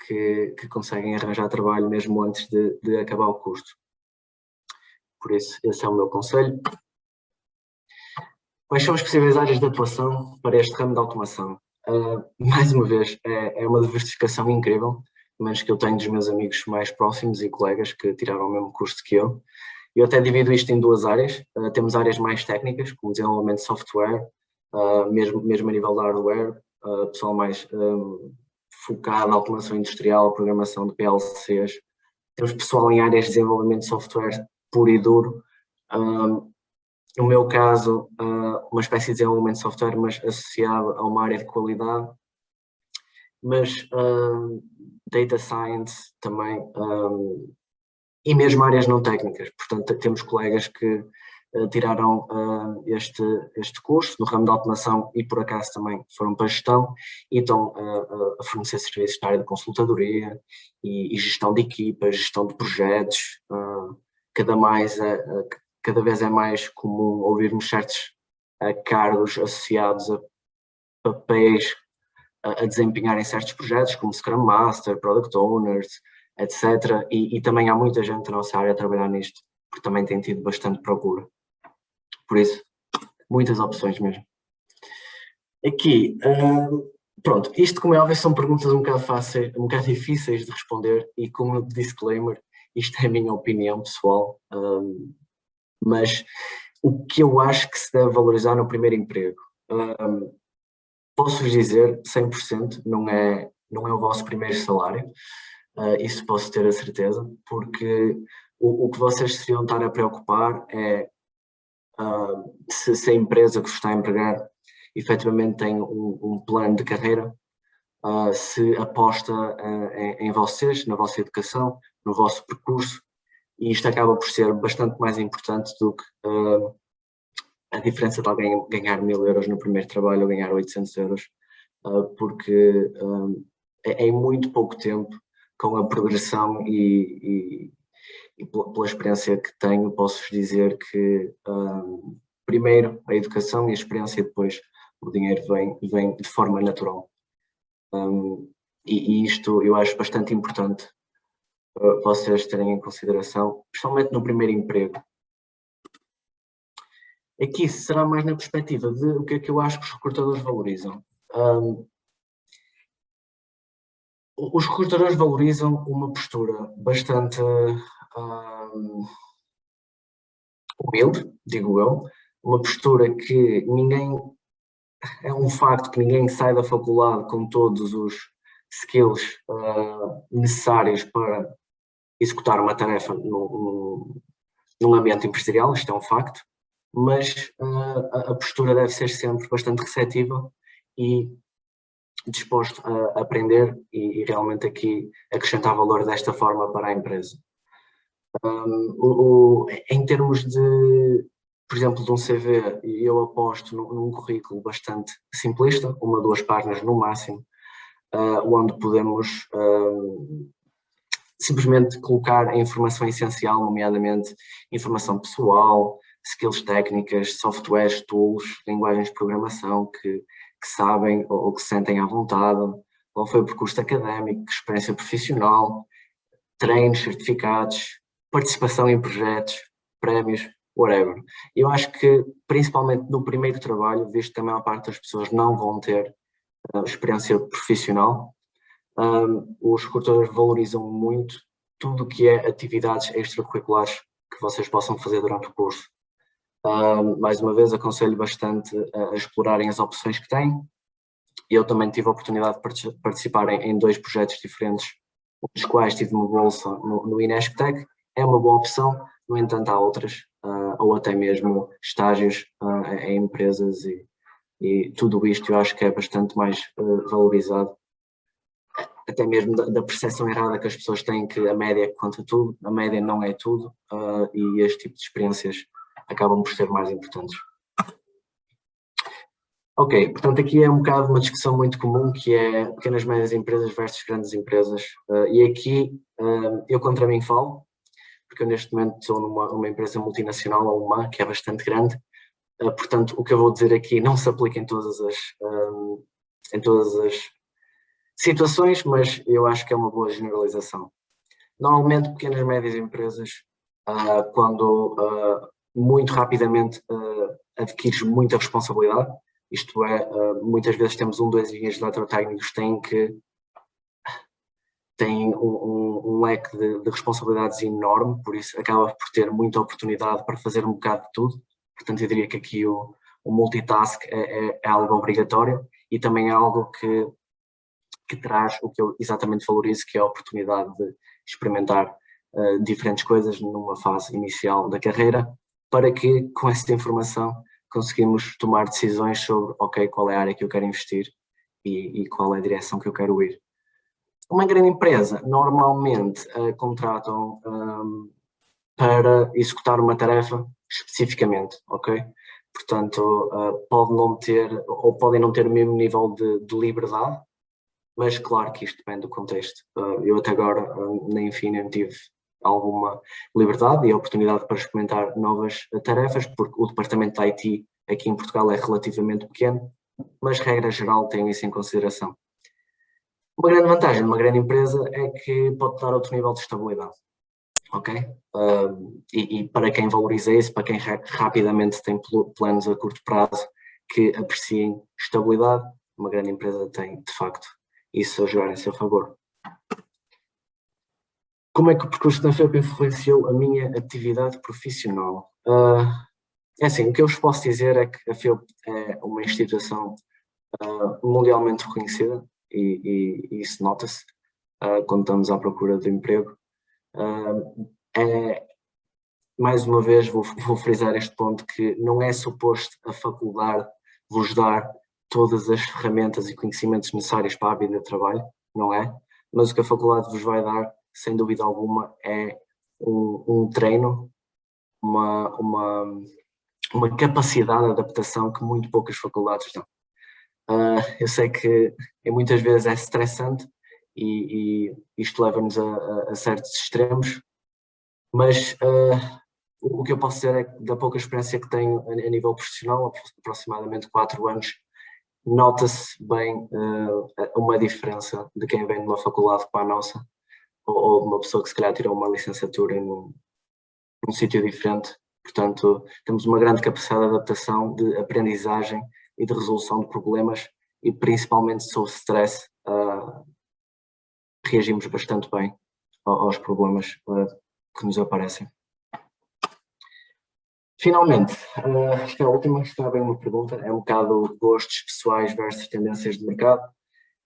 que conseguem arranjar trabalho mesmo antes de acabar o curso. Por isso, esse é o meu conselho. Quais são as possíveis áreas de atuação para este ramo de automação? Mais uma vez, é uma diversificação incrível, mas que eu tenho dos meus amigos mais próximos e colegas que tiraram o mesmo curso que eu. Eu até divido isto em 2 áreas. Temos áreas mais técnicas, como desenvolvimento de software, mesmo a nível de hardware, pessoal mais focado na automação industrial, programação de PLCs. Temos pessoal em áreas de desenvolvimento de software puro e duro. No meu caso, uma espécie de desenvolvimento de software, mas associado a uma área de qualidade. Mas data science também, e mesmo áreas não técnicas. Portanto, temos colegas que tiraram este curso no ramo de automação e por acaso também foram para gestão e estão a fornecer serviços na área de consultadoria e gestão de equipas, gestão de projetos. Cada vez é mais comum ouvirmos certos cargos associados a papéis a desempenhar em certos projetos, como Scrum Master, Product Owners, etc. E também há muita gente da nossa área a trabalhar nisto, porque também tem tido bastante procura. Por isso, muitas opções mesmo. Aqui, pronto, isto como é óbvio são perguntas um bocado difíceis de responder e como disclaimer, isto é a minha opinião pessoal, mas o que eu acho que se deve valorizar no primeiro emprego, posso-vos dizer 100%, não é o vosso primeiro salário, isso posso ter a certeza, porque o que vocês se deviam estar a preocupar é se a empresa que vos está a empregar efetivamente tem um plano de carreira, se aposta em vocês, na vossa educação, no vosso percurso, e isto acaba por ser bastante mais importante do que a diferença de alguém ganhar 1000 euros no primeiro trabalho ou ganhar 800 euros, porque em muito pouco tempo, com a progressão e pela experiência que tenho, posso-vos dizer que primeiro a educação e a experiência e depois o dinheiro vem de forma natural. E isto eu acho bastante importante vocês terem em consideração, principalmente no primeiro emprego. Aqui será mais na perspectiva de o que é que eu acho que os recrutadores valorizam. Os recrutadores valorizam uma postura bastante humilde, digo eu, uma postura que é um facto que ninguém sai da faculdade com todos os skills necessários para executar uma tarefa num ambiente empresarial, isto é um facto, mas a postura deve ser sempre bastante receptiva e disposto a aprender e realmente aqui acrescentar valor desta forma para a empresa. Em termos de, por exemplo, de um CV, eu aposto num currículo bastante simplista, 1 ou 2 páginas no máximo, onde podemos simplesmente colocar a informação essencial, nomeadamente informação pessoal, skills técnicas, softwares, tools, linguagens de programação que sabem ou que se sentem à vontade, qual foi o percurso académico, experiência profissional, treinos, certificados, participação em projetos, prémios, whatever. Eu acho que, principalmente no primeiro trabalho, visto que a maior parte das pessoas não vão ter experiência profissional, os recrutadores valorizam muito tudo o que é atividades extracurriculares que vocês possam fazer durante o curso. Mais uma vez, aconselho bastante a explorarem as opções que têm. Eu também tive a oportunidade de participar em 2 projetos diferentes, um dos quais tive uma bolsa no Inesctec. É uma boa opção, no entanto há outras, ou até mesmo estágios em empresas e tudo isto eu acho que é bastante mais valorizado. Até mesmo da percepção errada que as pessoas têm que a média conta tudo, a média não é tudo, e este tipo de experiências acabam por ser mais importantes. Ok, portanto aqui é um bocado uma discussão muito comum que é pequenas e médias empresas versus grandes empresas, e aqui eu contra mim falo, porque eu neste momento estou numa empresa multinacional alemã que é bastante grande, portanto o que eu vou dizer aqui não se aplica em todas as situações, mas eu acho que é uma boa generalização. Normalmente pequenas e médias empresas, quando muito rapidamente adquires muita responsabilidade, isto é, muitas vezes temos 1, 2 engenheiros eletrotécnicos que têm um leque de responsabilidades enorme, por isso acaba por ter muita oportunidade para fazer um bocado de tudo. Portanto, eu diria que aqui o multitask é algo obrigatório e também é algo que traz o que eu exatamente valorizo, que é a oportunidade de experimentar diferentes coisas numa fase inicial da carreira, para que com essa informação conseguimos tomar decisões sobre, ok, qual é a área que eu quero investir e qual é a direção que eu quero ir. Uma grande empresa normalmente contratam para executar uma tarefa especificamente, ok? portanto pode não ter, ou podem não ter o mesmo nível de liberdade, mas claro que isto depende do contexto. Eu até agora na Infineon tive alguma liberdade e oportunidade para experimentar novas tarefas, porque o departamento de IT aqui em Portugal é relativamente pequeno, mas regra geral tenho isso em consideração. Uma grande vantagem de uma grande empresa é que pode dar outro nível de estabilidade, ok? E para quem valoriza isso, para quem rapidamente tem planos a curto prazo que apreciem estabilidade, uma grande empresa tem, de facto, isso a jogar em seu favor. Como é que o percurso da FEUP influenciou a minha atividade profissional? É assim, o que eu vos posso dizer é que a FEUP é uma instituição mundialmente reconhecida e isso nota-se quando estamos à procura de emprego. Mais uma vez vou frisar este ponto, que não é suposto a faculdade vos dar todas as ferramentas e conhecimentos necessários para a vida de trabalho, não é? Mas o que a faculdade vos vai dar, sem dúvida alguma, é um treino, uma capacidade de adaptação que muito poucas faculdades dão. Eu sei que muitas vezes é estressante e isto leva-nos a certos extremos, mas o que eu posso dizer é que da pouca experiência que tenho a nível profissional, aproximadamente 4 anos, nota-se bem uma diferença de quem vem de uma faculdade para a nossa, ou de uma pessoa que se calhar tirou uma licenciatura num sítio diferente. Portanto, temos uma grande capacidade de adaptação, de aprendizagem e de resolução de problemas, e principalmente sob stress reagimos bastante bem aos problemas que nos aparecem. Finalmente, acho que a última está bem uma pergunta, é um bocado gostos pessoais versus tendências de mercado,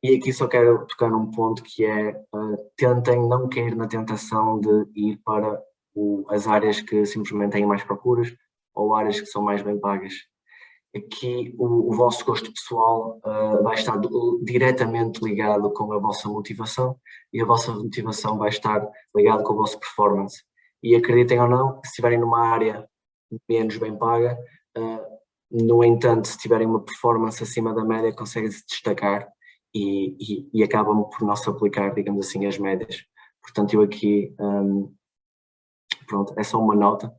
e aqui só quero tocar num ponto que é, tentem não cair na tentação de ir para as áreas que simplesmente têm mais procuras ou áreas que são mais bem pagas. Aqui o vosso gosto pessoal vai estar diretamente ligado com a vossa motivação, e a vossa motivação vai estar ligada com a vossa performance. E acreditem ou não, se estiverem numa área menos bem paga, no entanto, se tiverem uma performance acima da média, conseguem se destacar e acabam por não se aplicar, digamos assim, as médias. Portanto, eu aqui, pronto, é só uma nota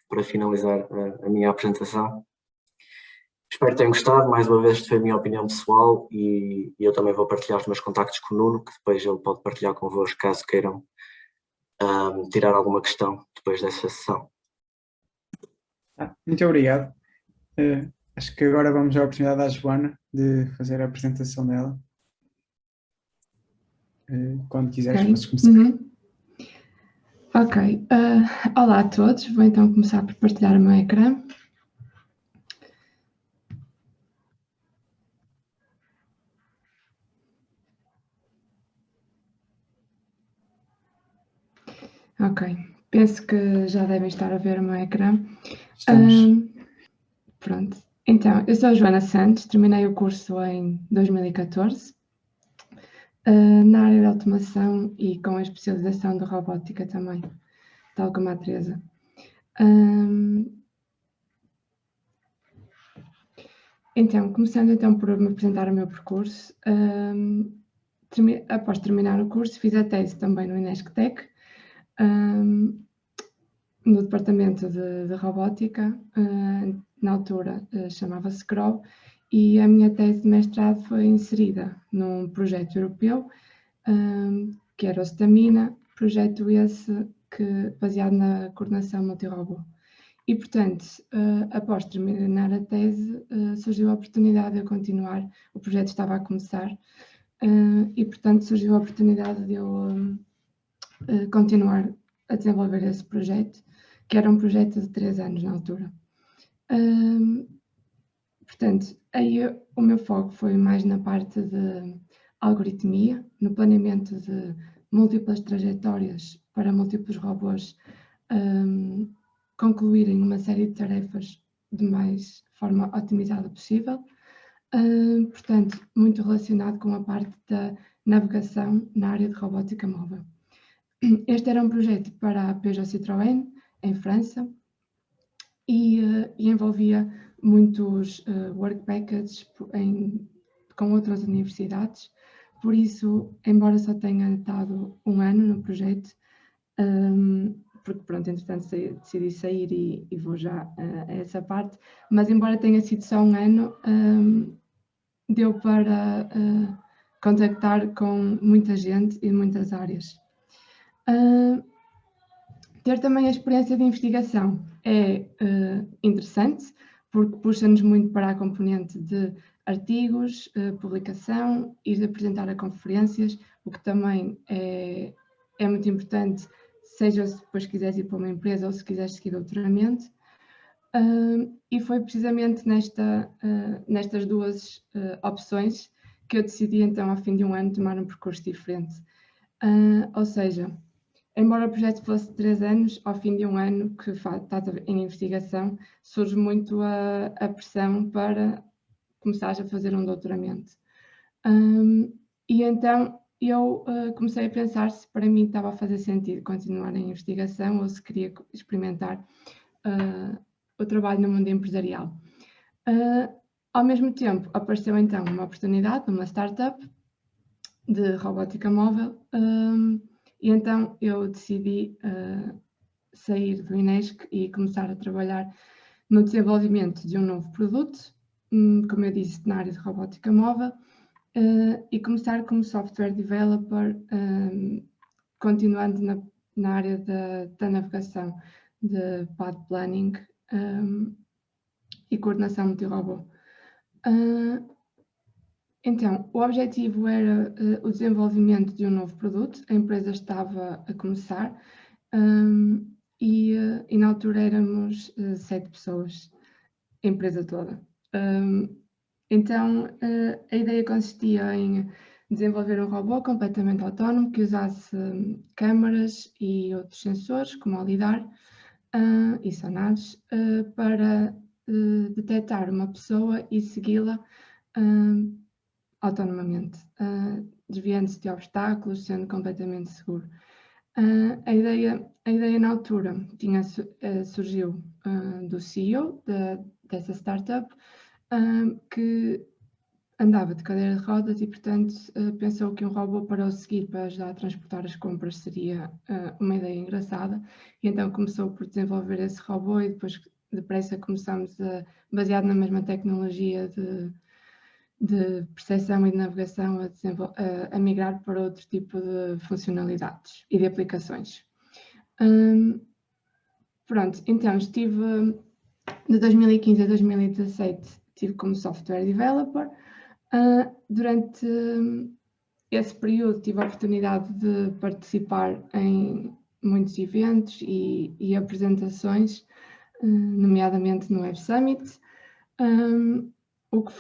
para finalizar a minha apresentação. Espero que tenham gostado. Mais uma vez, esta foi a minha opinião pessoal e eu também vou partilhar os meus contactos com o Nuno, que depois ele pode partilhar convosco caso queiram tirar alguma questão depois dessa sessão. Muito obrigado. Acho que agora vamos dar a oportunidade à Joana de fazer a apresentação dela. Quando quiseres, Okay. podes começar. Ok. Olá a todos. Vou então começar por partilhar o meu ecrã. Ok. Penso que já devem estar a ver o meu ecrã. Estamos. Pronto. Então, eu sou a Joana Santos, terminei o curso em 2014, na área de automação e com a especialização de robótica também, tal como a Teresa. Então, começando então por me apresentar o meu percurso, após terminar o curso, fiz a tese também no INESCTEC, no departamento de robótica, na altura chamava-se CRO, e a minha tese de mestrado foi inserida num projeto europeu, que era o STAMINA, projeto esse que baseado na coordenação multirobô. E, portanto, após terminar a tese, surgiu a oportunidade de eu continuar, o projeto estava a começar, e, portanto, surgiu a oportunidade de eu continuar a desenvolver esse projeto, que era um projeto de 3 anos na altura. Portanto, aí o meu foco foi mais na parte de algoritmia, no planeamento de múltiplas trajetórias para múltiplos robôs concluírem uma série de tarefas de mais forma otimizada possível. Portanto, muito relacionado com a parte da navegação na área de robótica móvel. Este era um projeto para a Peugeot Citroën, em França, e envolvia muitos work packages com outras universidades. Por isso, embora só tenha estado um ano no projeto, porque pronto, entretanto decidi sair e vou já a essa parte, mas embora tenha sido só um ano, deu para contactar com muita gente e muitas áreas. Ter também a experiência de investigação é interessante, porque puxa-nos muito para a componente de artigos, publicação, ir apresentar a conferências, o que também é muito importante, seja se depois quiseres ir para uma empresa ou se quiseres seguir doutoramento. E foi precisamente nestas duas opções que eu decidi então, ao fim de um ano, tomar um percurso diferente. Ou seja, embora o projeto fosse 3 anos, ao fim de um ano que está em investigação, surge muito a pressão para começar a fazer um doutoramento. E então eu comecei a pensar se para mim estava a fazer sentido continuar em investigação ou se queria experimentar o trabalho no mundo empresarial. Ao mesmo tempo, apareceu então uma oportunidade numa startup de robótica móvel, e então eu decidi sair do INESC e começar a trabalhar no desenvolvimento de um novo produto, como eu disse, na área de robótica móvel, e começar como software developer, continuando na área da navegação, de path planning e coordenação multirobô. Então, o objetivo era o desenvolvimento de um novo produto, a empresa estava a começar e na altura éramos 7 pessoas, a empresa toda. Então, a ideia consistia em desenvolver um robô completamente autónomo que usasse câmaras e outros sensores, como o LiDAR e sonares, para detectar uma pessoa e segui-la autonomamente, desviando-se de obstáculos, sendo completamente seguro. A ideia na altura surgiu do CEO dessa startup, que andava de cadeira de rodas e, portanto, pensou que um robô para o seguir, para ajudar a transportar as compras, seria uma ideia engraçada. E então começou por desenvolver esse robô e depois, depressa, começamos baseado na mesma tecnologia de percepção e de navegação, a migrar para outro tipo de funcionalidades e de aplicações. Pronto, então estive de 2015 a 2017, estive como software developer. Durante esse período tive a oportunidade de participar em muitos eventos e apresentações, nomeadamente no Web Summit, o que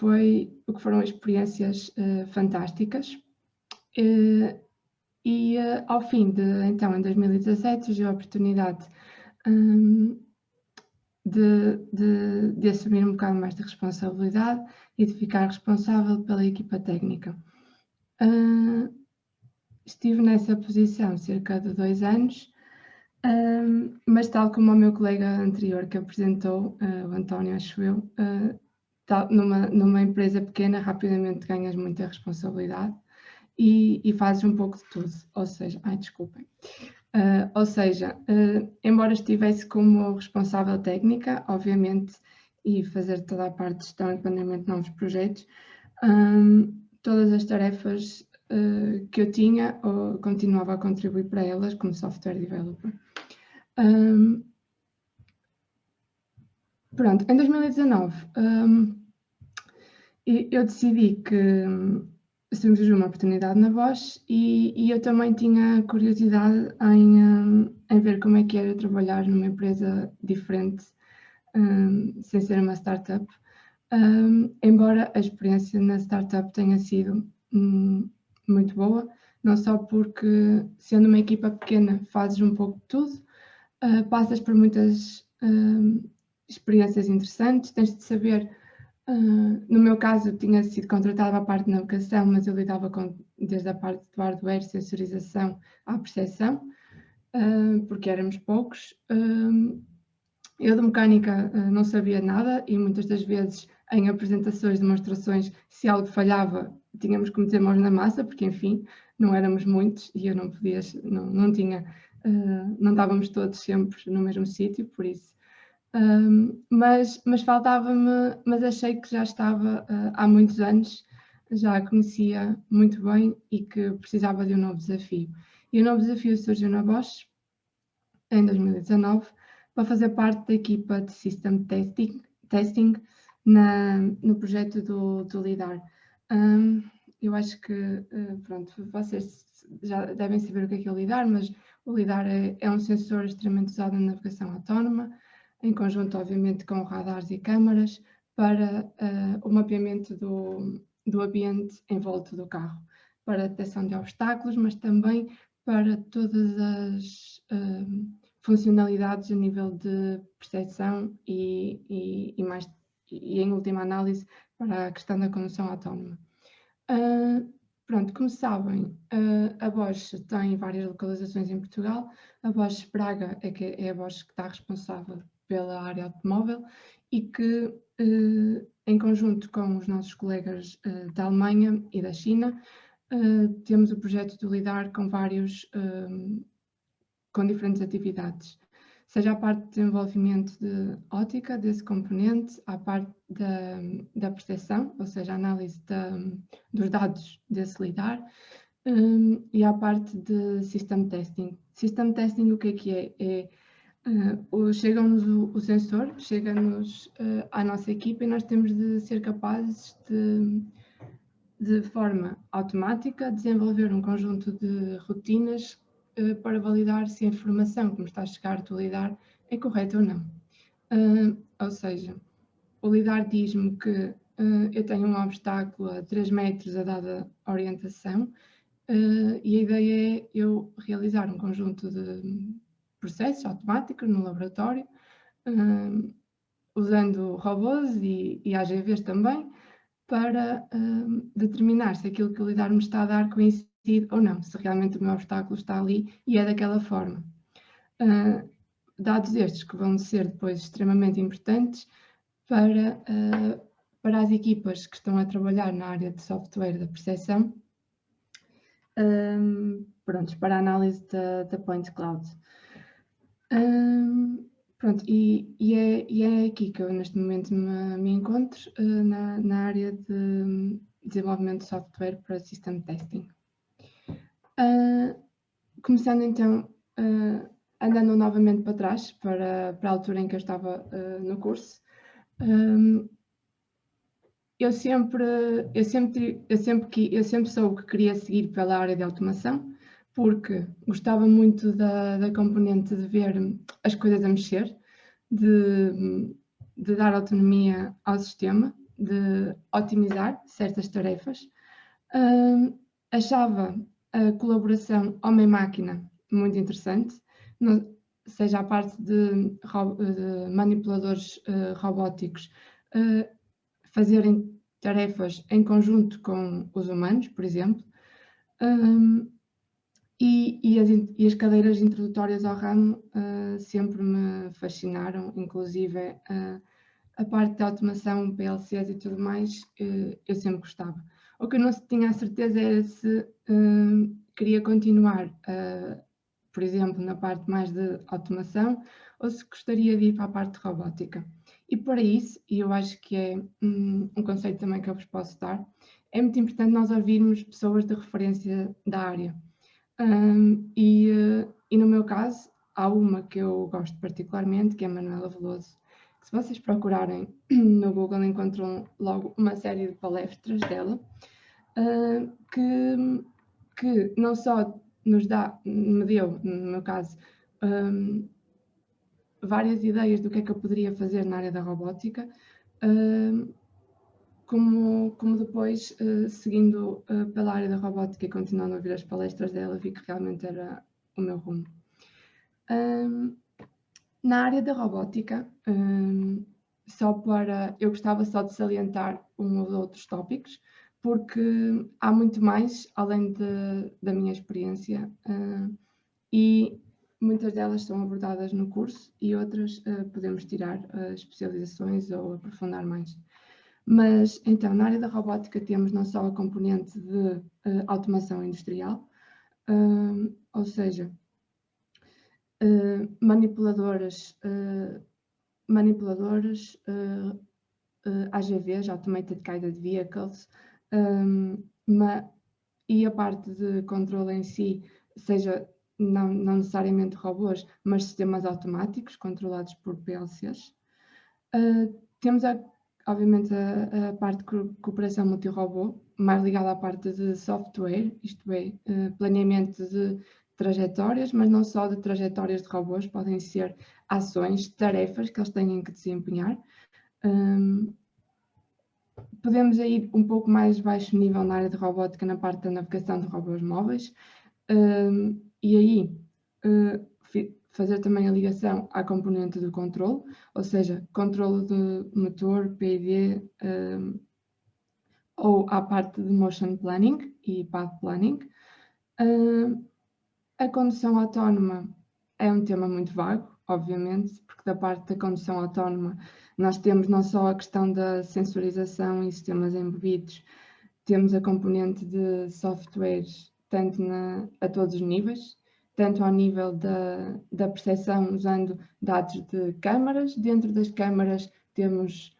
foram experiências fantásticas. Ao fim então, em 2017, surgiu a oportunidade de assumir um bocado mais de responsabilidade e de ficar responsável pela equipa técnica. Estive nessa posição cerca de 2 anos, mas tal como o meu colega anterior que apresentou, o António, acho eu, numa empresa pequena rapidamente ganhas muita responsabilidade e fazes um pouco de tudo, ou seja, desculpem. Ou seja, embora estivesse como responsável técnica, obviamente, e fazer toda a parte de gestão e planeamento de novos projetos, todas as tarefas que eu tinha, continuava a contribuir para elas como software developer. Pronto, em 2019, eu decidi que surgiu uma oportunidade na Bosch e eu também tinha curiosidade em ver como é que era trabalhar numa empresa diferente, sem ser uma startup, embora a experiência na startup tenha sido muito boa, não só porque, sendo uma equipa pequena, fazes um pouco de tudo, passas por muitas experiências interessantes, tens de saber. No meu caso, eu tinha sido contratada para a parte de navegação, mas eu lidava desde a parte do hardware, sensorização à percepção, porque éramos poucos. Eu de mecânica não sabia nada e muitas das vezes em apresentações, demonstrações, se algo falhava, tínhamos que meter mãos na massa, porque enfim, não éramos muitos e eu não podia, não tinha, não estávamos todos sempre no mesmo sítio, por isso. Mas faltava-me, mas achei que já estava há muitos anos, já a conhecia muito bem e que precisava de um novo desafio. E o novo desafio surgiu na Bosch em 2019 para fazer parte da equipa de System Testing no projeto do LIDAR. Eu acho que, pronto, vocês já devem saber o que é o LIDAR, mas o LIDAR é um sensor extremamente usado na navegação autónoma, em conjunto, obviamente, com radares e câmaras, para o mapeamento do ambiente em volta do carro, para a detecção de obstáculos, mas também para todas as funcionalidades a nível de percepção e em última análise para a questão da condução autónoma. Pronto, como sabem, a Bosch tem várias localizações em Portugal. A Bosch Braga é a Bosch que está responsável pela área automóvel e que, em conjunto com os nossos colegas da Alemanha e da China, temos o projeto do LIDAR com diferentes atividades, seja a parte de desenvolvimento de ótica desse componente, a parte da percepção, ou seja, a análise dos dados desse LIDAR, e a parte de System Testing. System Testing, o que é? Chega-nos o sensor, chega-nos à nossa equipa e nós temos de ser capazes de forma automática, desenvolver um conjunto de rotinas para validar se a informação que me está a chegar do LIDAR é correta ou não. Ou seja, o LIDAR diz-me que eu tenho um obstáculo a 3 metros a dada orientação e a ideia é eu realizar um conjunto de processos automáticos no laboratório, usando robôs e AGVs também, para determinar se aquilo que o LIDAR me está a dar coincide ou não, se realmente o meu obstáculo está ali e é daquela forma. Dados estes que vão ser depois extremamente importantes para as equipas que estão a trabalhar na área de software da percepção, para a análise da Point Cloud. Pronto, e é aqui que eu neste momento me encontro, na área de desenvolvimento de software para System Testing. Começando então, andando novamente para trás, para a altura em que eu estava no curso, eu sempre soube que queria seguir pela área de automação, porque gostava muito da componente de ver as coisas a mexer, de dar autonomia ao sistema, de otimizar certas tarefas. Achava a colaboração homem-máquina muito interessante, seja a parte de manipuladores robóticos fazerem tarefas em conjunto com os humanos, por exemplo, e as cadeiras introdutórias ao ramo sempre me fascinaram, inclusive a parte da automação, PLCs e tudo mais, eu sempre gostava. O que eu não tinha a certeza era se queria continuar, por exemplo, na parte mais de automação, ou se gostaria de ir para a parte de robótica. E para isso, e eu acho que é um conceito também que eu vos posso dar, é muito importante nós ouvirmos pessoas de referência da área. E no meu caso, há uma que eu gosto particularmente, que é a Manuela Veloso. Se vocês procurarem no Google, encontram logo uma série de palestras dela, que não só me deu, no meu caso, várias ideias do que é que eu poderia fazer na área da robótica, como depois, seguindo pela área da robótica e continuando a ouvir as palestras dela, vi que realmente era o meu rumo. Na área da robótica, eu gostava só de salientar um ou outros tópicos, porque há muito mais, além da minha experiência, e muitas delas são abordadas no curso e outras podemos tirar especializações ou aprofundar mais. Mas, então, na área da robótica temos não só a componente de automação industrial, ou seja, manipuladoras, AGVs, Automated Guided Vehicles, e a parte de controle em si, seja não necessariamente robôs, mas sistemas automáticos controlados por PLCs. Temos, obviamente, a parte de cooperação multi-robô, mais ligada à parte de software, isto é, planeamento de trajetórias, mas não só de trajetórias de robôs, podem ser ações, tarefas que eles têm que desempenhar. Podemos ir um pouco mais baixo nível na área de robótica, na parte da navegação de robôs móveis, e aí fazer também a ligação à componente do controle, ou seja, controle de motor, PID, ou à parte de motion planning e path planning. A condução autónoma é um tema muito vago, obviamente, porque da parte da condução autónoma nós temos não só a questão da sensorização e sistemas embebidos, temos a componente de softwares tanto a todos os níveis, tanto ao nível da percepção usando dados de câmaras. Dentro das câmaras temos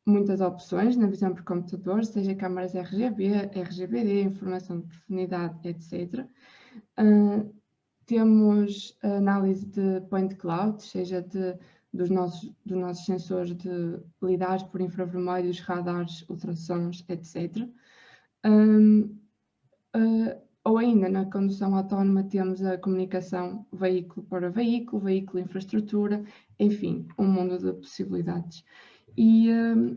muitas opções na visão por computador, seja câmaras RGB, RGBD, informação de profundidade, etc. Temos a análise de point cloud, seja dos nossos sensores de lidares por infravermelhos, radares, ultrassons, etc. Ou ainda na condução autónoma temos a comunicação veículo para veículo, veículo-infraestrutura, enfim, um mundo de possibilidades. E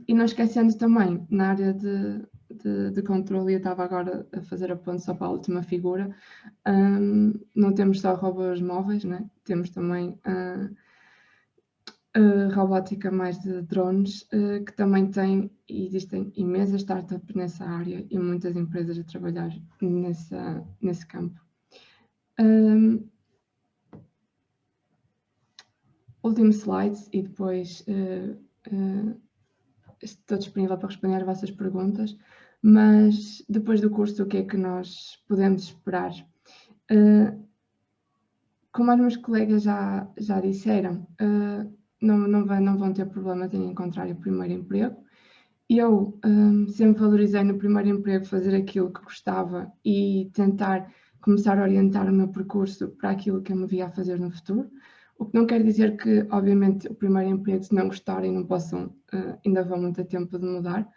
não esquecendo também, na área de controle, eu estava agora a fazer a ponte só para a última figura, não temos só robôs móveis, né? Temos também robótica mais de drones, que também existem imensas startups nessa área e muitas empresas a trabalhar nesse campo. Último slide e depois estou disponível para responder às vossas perguntas, mas depois do curso o que é que nós podemos esperar? Como os meus colegas já disseram, não vão ter problemas em encontrar o primeiro emprego. Eu sempre valorizei no primeiro emprego fazer aquilo que gostava e tentar começar a orientar o meu percurso para aquilo que eu me via a fazer no futuro. O que não quer dizer que, obviamente, o primeiro emprego, se não gostarem, não possam, ainda vão muito a tempo de mudar.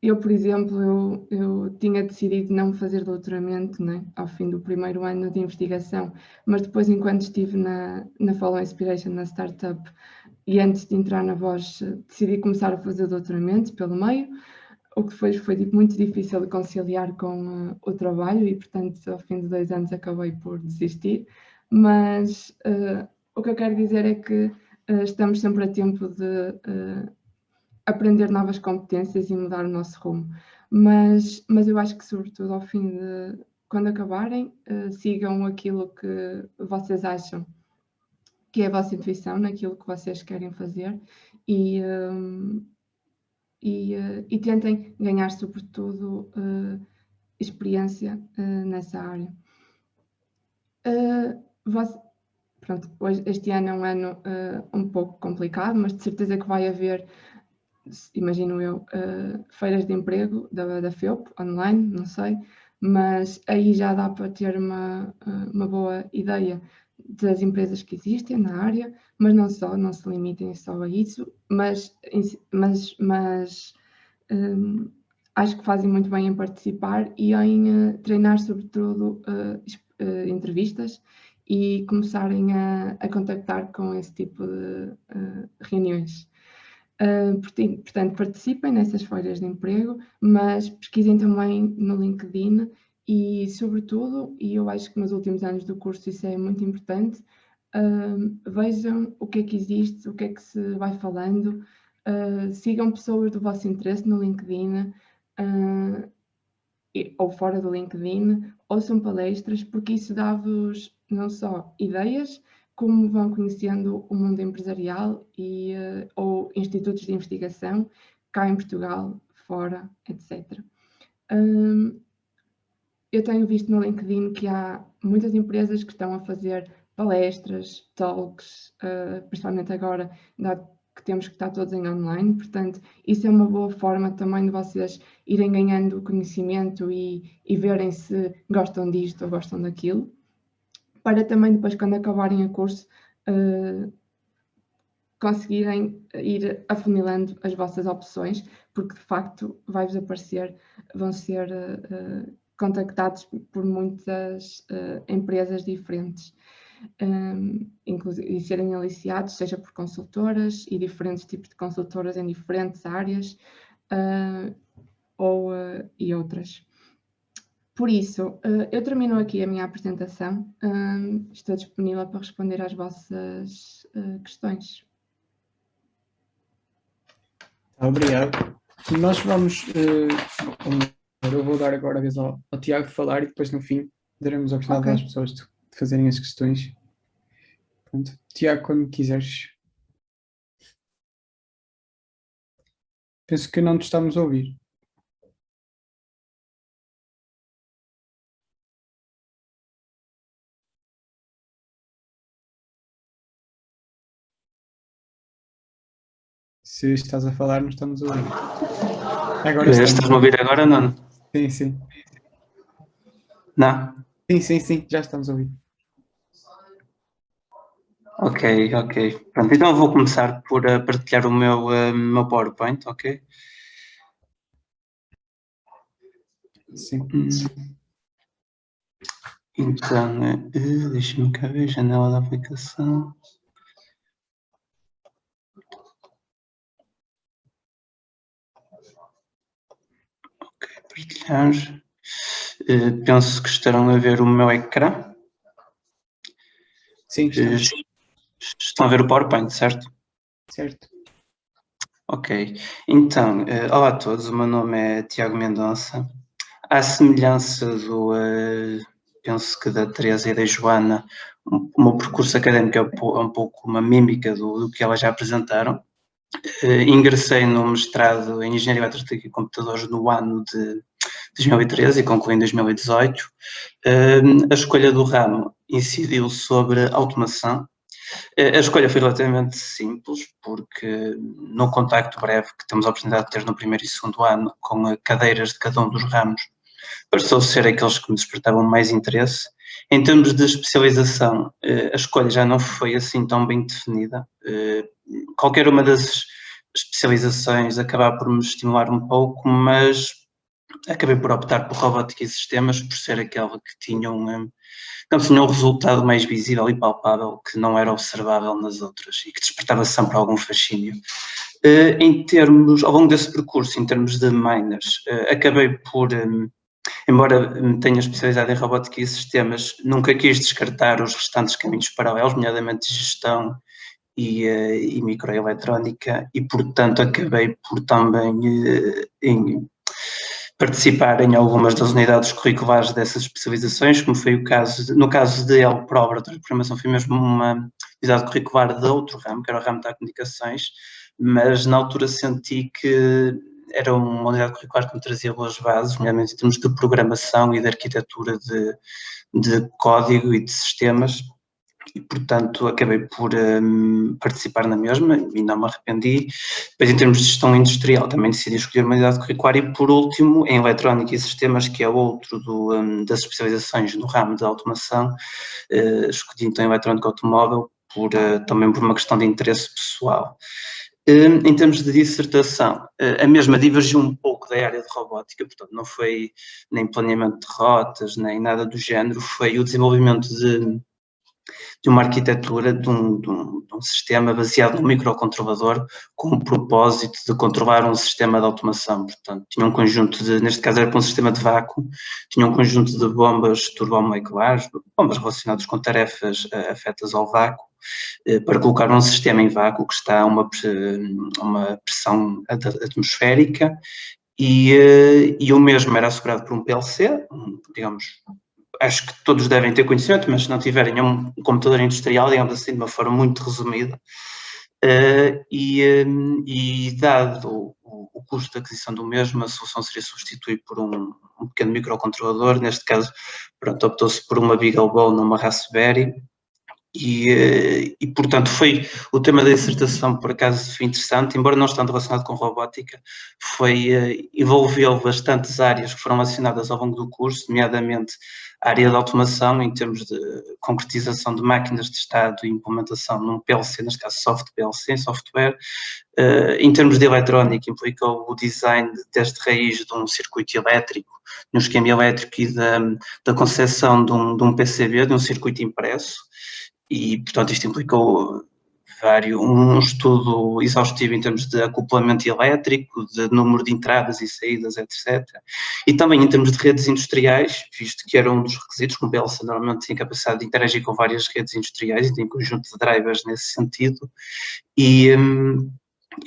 Eu, por exemplo, eu tinha decidido não fazer doutoramento, né, ao fim do primeiro ano de investigação, mas depois, enquanto estive na Follow Inspiration, na startup, e antes de entrar na Voz, decidi começar a fazer doutoramento pelo meio, o que foi muito difícil de conciliar com o trabalho e, portanto, ao fim de 2 anos acabei por desistir. Mas o que eu quero dizer é que estamos sempre a tempo de aprender novas competências e mudar o nosso rumo. Mas eu acho que, sobretudo, ao fim quando acabarem, sigam aquilo que vocês acham que é a vossa intuição, naquilo que vocês querem fazer e tentem ganhar, sobretudo, experiência nessa área. Pronto, este ano é um ano um pouco complicado, mas de certeza que vai haver, imagino eu, feiras de emprego da FEUP, online, não sei, mas aí já dá para ter uma boa ideia das empresas que existem na área, mas não se limitem só a isso, mas acho que fazem muito bem em participar e em treinar, sobretudo, entrevistas e começarem a contactar com esse tipo de reuniões. Portanto, participem nessas feiras de emprego, mas pesquisem também no LinkedIn e, sobretudo, e eu acho que nos últimos anos do curso isso é muito importante, vejam o que é que existe, o que é que se vai falando, sigam pessoas do vosso interesse no LinkedIn, ou fora do LinkedIn, ouçam palestras, porque isso dá-vos não só ideias, como vão conhecendo o mundo empresarial ou institutos de investigação, cá em Portugal, fora, etc. Eu tenho visto no LinkedIn que há muitas empresas que estão a fazer palestras, talks, principalmente agora, dado que temos que estar todos em online, portanto, isso é uma boa forma também de vocês irem ganhando conhecimento e verem se gostam disto ou gostam daquilo, para também depois, quando acabarem o curso, conseguirem ir afunilando as vossas opções, porque de facto vai-vos aparecer, vão ser contactados por muitas empresas diferentes, e serem aliciados, seja por consultoras e diferentes tipos de consultoras em diferentes áreas e outras. Por isso, eu termino aqui a minha apresentação. Estou disponível para responder às vossas questões. Obrigado. Nós vamos, eu vou dar agora a vez ao Tiago falar e depois no fim daremos a oportunidade às pessoas de fazerem as questões. Pronto. Tiago, quando quiseres. Penso que não te estamos a ouvir. Se estás a falar, não estamos a ouvir. Agora estás-me a ouvir agora, não? Sim, sim. Não? Sim, já estamos a ouvir. Ok. Pronto, então eu vou começar por partilhar o meu PowerPoint, ok? Sim. Então, deixa-me cá ver, janela da aplicação. Ok, partilhar. Penso que estarão a ver o meu ecrã. Sim, estão a ver o PowerPoint, certo? Certo. Ok, então, olá a todos, o meu nome é Tiago Mendonça. À semelhança penso que da Teresa e da Joana, o meu percurso académico é um pouco uma mímica do que elas já apresentaram. Ingressei no mestrado em Engenharia Eletrônica e Computadores no ano de 2013 e concluí em 2018. A escolha do ramo incidiu sobre automação. A escolha foi relativamente simples, porque no contacto breve que temos a oportunidade de ter no primeiro e segundo ano com cadeiras de cada um dos ramos, pareceu ser aqueles que me despertavam mais interesse. Em termos de especialização, a escolha já não foi assim tão bem definida. Qualquer uma das especializações acabava por me estimular um pouco, mas acabei por optar por robótica e sistemas, por ser aquela que tinha um resultado mais visível e palpável que não era observável nas outras e que despertava sempre algum fascínio. Ao longo desse percurso, em termos de minors, acabei por, embora me tenha especializado em robótica e sistemas, nunca quis descartar os restantes caminhos paralelos, nomeadamente gestão e microeletrónica, e portanto acabei por também participar em algumas das unidades curriculares dessas especializações, como foi o caso, no caso de ELPRO, Laboratório de Programação, foi mesmo uma unidade curricular de outro ramo, que era o ramo de comunicações, mas na altura senti que era uma unidade curricular que me trazia boas bases, nomeadamente em termos de programação e de arquitetura de código e de sistemas, e portanto acabei por participar na mesma e não me arrependi. Depois, em termos de gestão industrial, também decidi escolher uma unidade curricular e, por último, em eletrónica e sistemas, que é outro das especializações no ramo de automação, escolhi então eletrónica automóvel também por uma questão de interesse pessoal. Em termos de dissertação, a mesma divergiu um pouco da área de robótica, portanto não foi nem planeamento de rotas, nem nada do género, foi o desenvolvimento de uma arquitetura, de um sistema baseado num microcontrolador com o propósito de controlar um sistema de automação. Portanto, tinha um conjunto neste caso era para um sistema de vácuo, tinha um conjunto de bombas turbomoleculares, bombas relacionadas com tarefas afetas ao vácuo, para colocar um sistema em vácuo que está a uma pressão atmosférica e o mesmo era assegurado por um PLC, digamos, acho que todos devem ter conhecimento, mas se não tiverem, é um computador industrial, digamos assim, de uma forma muito resumida, e dado o custo de aquisição do mesmo, a solução seria substituir por um pequeno microcontrolador, neste caso, pronto, optou-se por uma BeagleBone, uma Raspberry, e portanto o tema da dissertação por acaso foi interessante, embora não estando relacionado com robótica, envolveu bastantes áreas que foram acionadas ao longo do curso, nomeadamente a área da automação em termos de concretização de máquinas de estado e implementação num PLC, neste caso software, em termos de eletrónica implicou o design desde raiz de um circuito elétrico, de um esquema elétrico e da concepção de um PCB, de um circuito impresso. E, portanto, isto implicou um estudo exaustivo em termos de acoplamento elétrico, de número de entradas e saídas, etc. E também em termos de redes industriais, visto que era um dos requisitos, como o PLC normalmente tem capacidade de interagir com várias redes industriais e tem um conjunto de drivers nesse sentido. E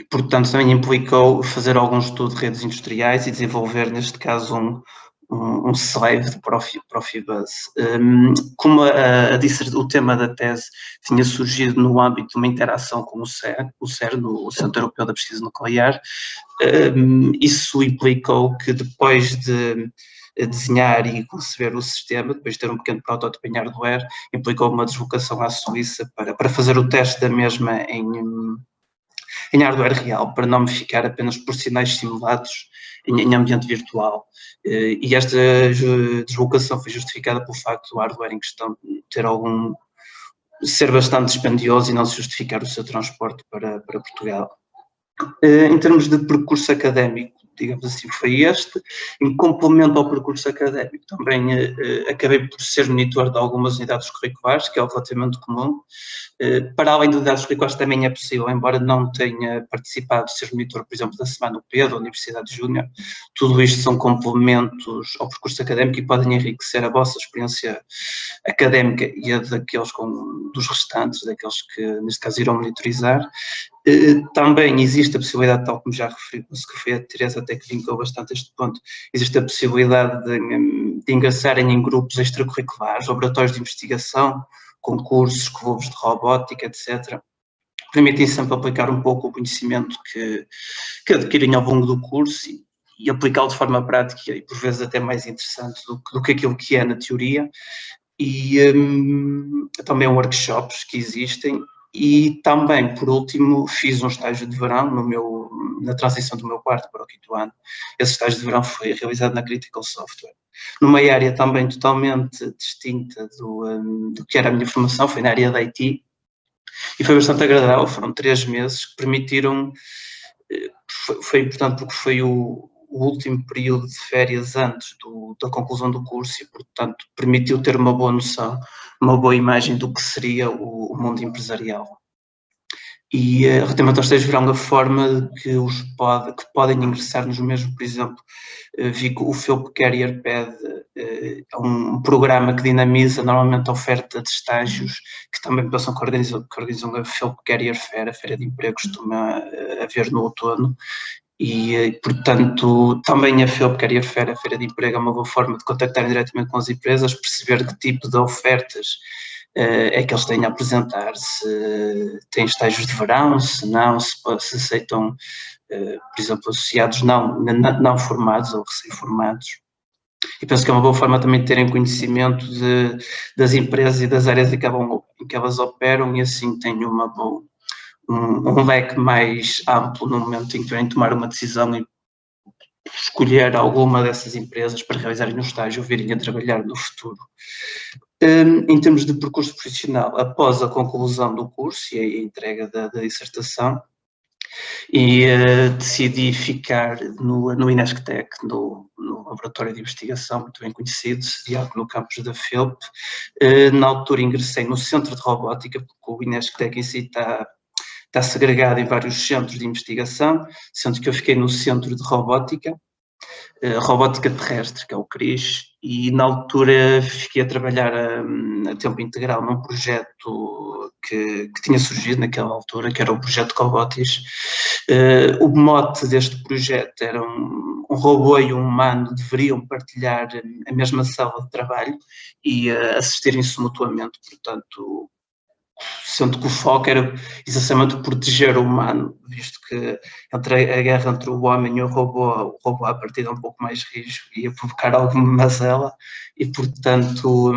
portanto, também implicou fazer algum estudo de redes industriais e desenvolver, neste caso, um slave de Profibus. Como o tema da tese tinha surgido no âmbito de uma interação com o CERN, o Centro Europeu da Pesquisa Nuclear, isso implicou que depois de desenhar e conceber o sistema, depois de ter um pequeno protótipo em hardware, implicou uma deslocação à Suíça para fazer o teste da mesma em hardware real, para não me ficar apenas por sinais simulados em ambiente virtual. E esta deslocação foi justificada pelo facto do hardware em questão ser bastante dispendioso e não se justificar o seu transporte para Portugal. Em termos de percurso académico, digamos assim, foi este. Em complemento ao percurso académico, também acabei por ser monitor de algumas unidades curriculares, que é relativamente comum. Para além de unidades curriculares também é possível, embora não tenha participado de ser monitor, por exemplo, da Semana UP, da Universidade Júnior. Tudo isto são complementos ao percurso académico e podem enriquecer a vossa experiência académica e a dos restantes, daqueles que, neste caso, irão monitorizar. Também existe a possibilidade, tal como já referi, que foi a Teresa até que vinculou bastante este ponto, existe a possibilidade de ingressarem em grupos extracurriculares, laboratórios de investigação, concursos, clubes de robótica, etc. Permitem sempre aplicar um pouco o conhecimento que adquirem ao longo do curso e aplicá-lo de forma prática e por vezes até mais interessante do que aquilo que é na teoria. E também workshops que existem. E também, por último, fiz um estágio de verão na transição do meu quarto para o quinto ano. Esse estágio de verão foi realizado na Critical Software, numa área também totalmente distinta do que era a minha formação, foi na área da IT, e foi bastante agradável. Foram 3 meses que permitiram, foi importante porque foi o último período de férias antes da conclusão do curso e, portanto, permitiu ter uma boa noção, uma boa imagem do que seria o mundo empresarial. E relativamente aos estágios de verão, a forma que podem ingressar nos mesmos, por exemplo, vi que o Philp Career Pad é um programa que dinamiza normalmente a oferta de estágios, que também passam que organizam a Philp Career Fair, a Feira de Emprego, costuma haver no outono. E, portanto, também a Philp Career Fair, a Feira de Emprego, é uma boa forma de contactar diretamente com as empresas, perceber que tipo de ofertas é que eles têm a apresentar, se têm estágios de verão, se não, se aceitam, por exemplo, associados não formados ou recém-formados. E penso que é uma boa forma também de terem conhecimento das empresas e das áreas em que elas operam e assim têm um leque mais amplo no momento em que tiverem de tomar uma decisão e escolher alguma dessas empresas para realizarem um estágio ou virem a trabalhar no futuro. Em termos de percurso profissional, após a conclusão do curso e a entrega da dissertação, decidi ficar no Inesctec, no laboratório de investigação muito bem conhecido, sediado no campus da Philp. Na altura ingressei no Centro de Robótica, porque o Inesctec em si está segregado em vários centros de investigação, sendo que eu fiquei no Centro de Robótica Terrestre, que é o CRIS, e na altura fiquei a trabalhar a tempo integral num projeto que tinha surgido naquela altura, que era o projeto Cobotis. O mote deste projeto era um robô e um humano deveriam partilhar a mesma sala de trabalho e assistirem-se mutuamente, portanto, sendo que o foco era essencialmente proteger o humano, visto que entre a guerra entre o homem e o robô à partida é um pouco mais rígido e ia provocar alguma mazela e, portanto,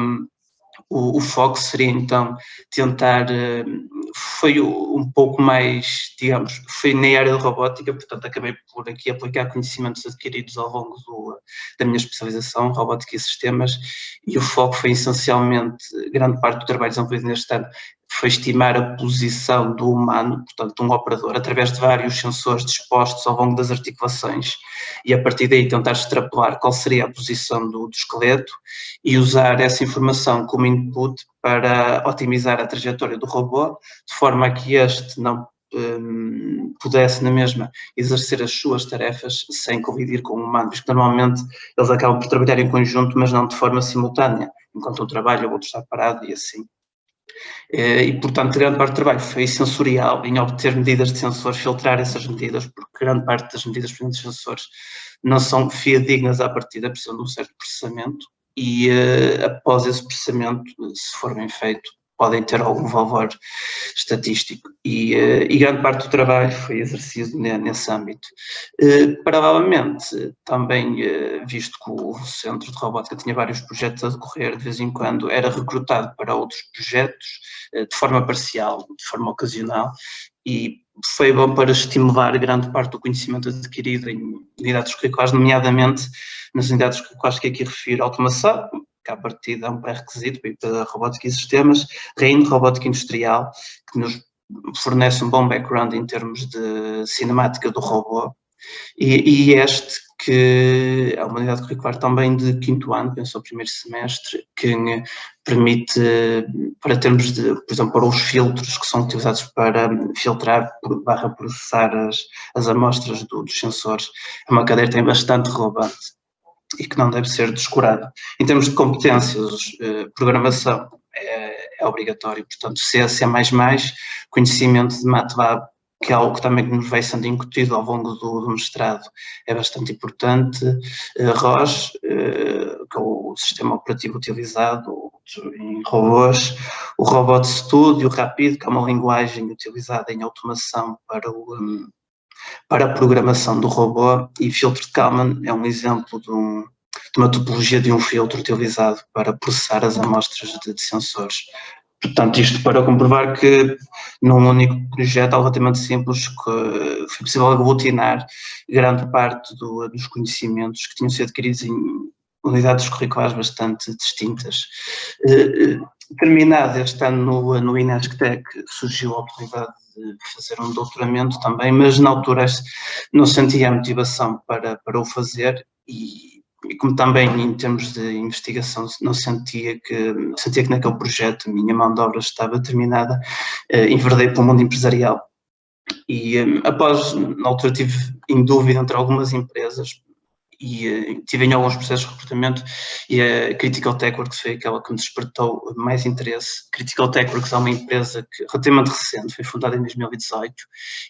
o foco seria então tentar, foi um pouco mais, digamos, foi na área de robótica, portanto acabei por aqui aplicar conhecimentos adquiridos ao longo da minha especialização, robótica e sistemas, e o foco foi essencialmente, grande parte do trabalho desenvolvido neste ano, foi estimar a posição do humano, portanto de um operador, através de vários sensores dispostos ao longo das articulações e a partir daí tentar extrapolar qual seria a posição do esqueleto e usar essa informação como input para otimizar a trajetória do robô, de forma a que este não pudesse na mesma exercer as suas tarefas sem colidir com o humano, porque normalmente eles acabam por trabalhar em conjunto, mas não de forma simultânea, enquanto um trabalha, o outro está parado e assim. E, portanto, grande parte do trabalho foi sensorial, em obter medidas de sensores, filtrar essas medidas, porque grande parte das medidas de sensores não são fidedignas à partida, precisam de um certo processamento, e após esse processamento, se for bem feito, podem ter algum valor estatístico. E grande parte do trabalho foi exercido nesse âmbito. Paralelamente, também, visto que o Centro de Robótica tinha vários projetos a decorrer, de vez em quando era recrutado para outros projetos, de forma parcial, de forma ocasional, e foi bom para estimular grande parte do conhecimento adquirido em unidades curriculares, nomeadamente nas unidades curriculares que aqui refiro, automação, que à partida é um pré-requisito para robótica e sistemas, RAIN, robótica industrial, que nos fornece um bom background em termos de cinemática do robô, e este que é uma unidade curricular também de 5º ano, penso ao primeiro semestre, que permite, para termos de, por exemplo, para os filtros que são utilizados para filtrar / processar as amostras dos sensores, é uma cadeira que tem bastante relevante e que não deve ser descurada. Em termos de competências, programação é obrigatório, portanto, C++, conhecimento de MATLAB, que é algo que também nos vai sendo incutido ao longo do mestrado, é bastante importante. ROS, que é o sistema operativo utilizado em robôs, o Robot Studio Rapid, que é uma linguagem utilizada em automação para a programação do robô, e filtro de Kalman é um exemplo de uma topologia de um filtro utilizado para processar as amostras de sensores. Portanto, isto para comprovar que num único projeto relativamente simples que foi possível aglutinar grande parte dos conhecimentos que tinham sido adquiridos em unidades curriculares bastante distintas. Terminado este ano no INESCTEC, surgiu a oportunidade de fazer um doutoramento também, mas na altura não sentia a motivação para o fazer e como também em termos de investigação não sentia que naquele projeto a minha mão de obra estava terminada, enverdei para o mundo empresarial e após, na altura estive em dúvida entre algumas empresas e tive em alguns processos de recrutamento e a Critical TechWorks foi aquela que me despertou mais interesse. Critical TechWorks é uma empresa que relativamente recente, foi fundada em 2018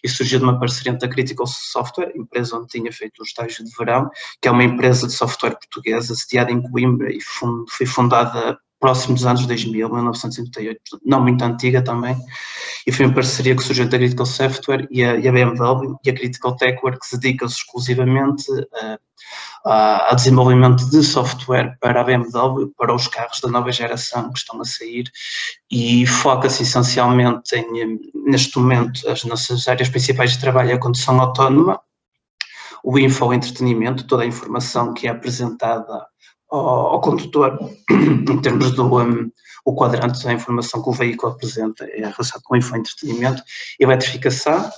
e surgiu de uma parceria entre a Critical Software, empresa onde tinha feito o estágio de verão, que é uma empresa de software portuguesa sediada em Coimbra e foi fundada próximo dos anos 2000, 1958, não muito antiga também, e foi uma parceria que surgiu entre a Critical Software e a BMW, e a Critical TechWorks dedica-se exclusivamente a desenvolvimento de software para a BMW, para os carros da nova geração que estão a sair, e foca-se essencialmente neste momento, as nossas áreas principais de trabalho é a condução autónoma, o entretenimento, toda a informação que é apresentada ao condutor, em termos o quadrante da informação que o veículo apresenta é relacionado com o entretenimento, eletrificação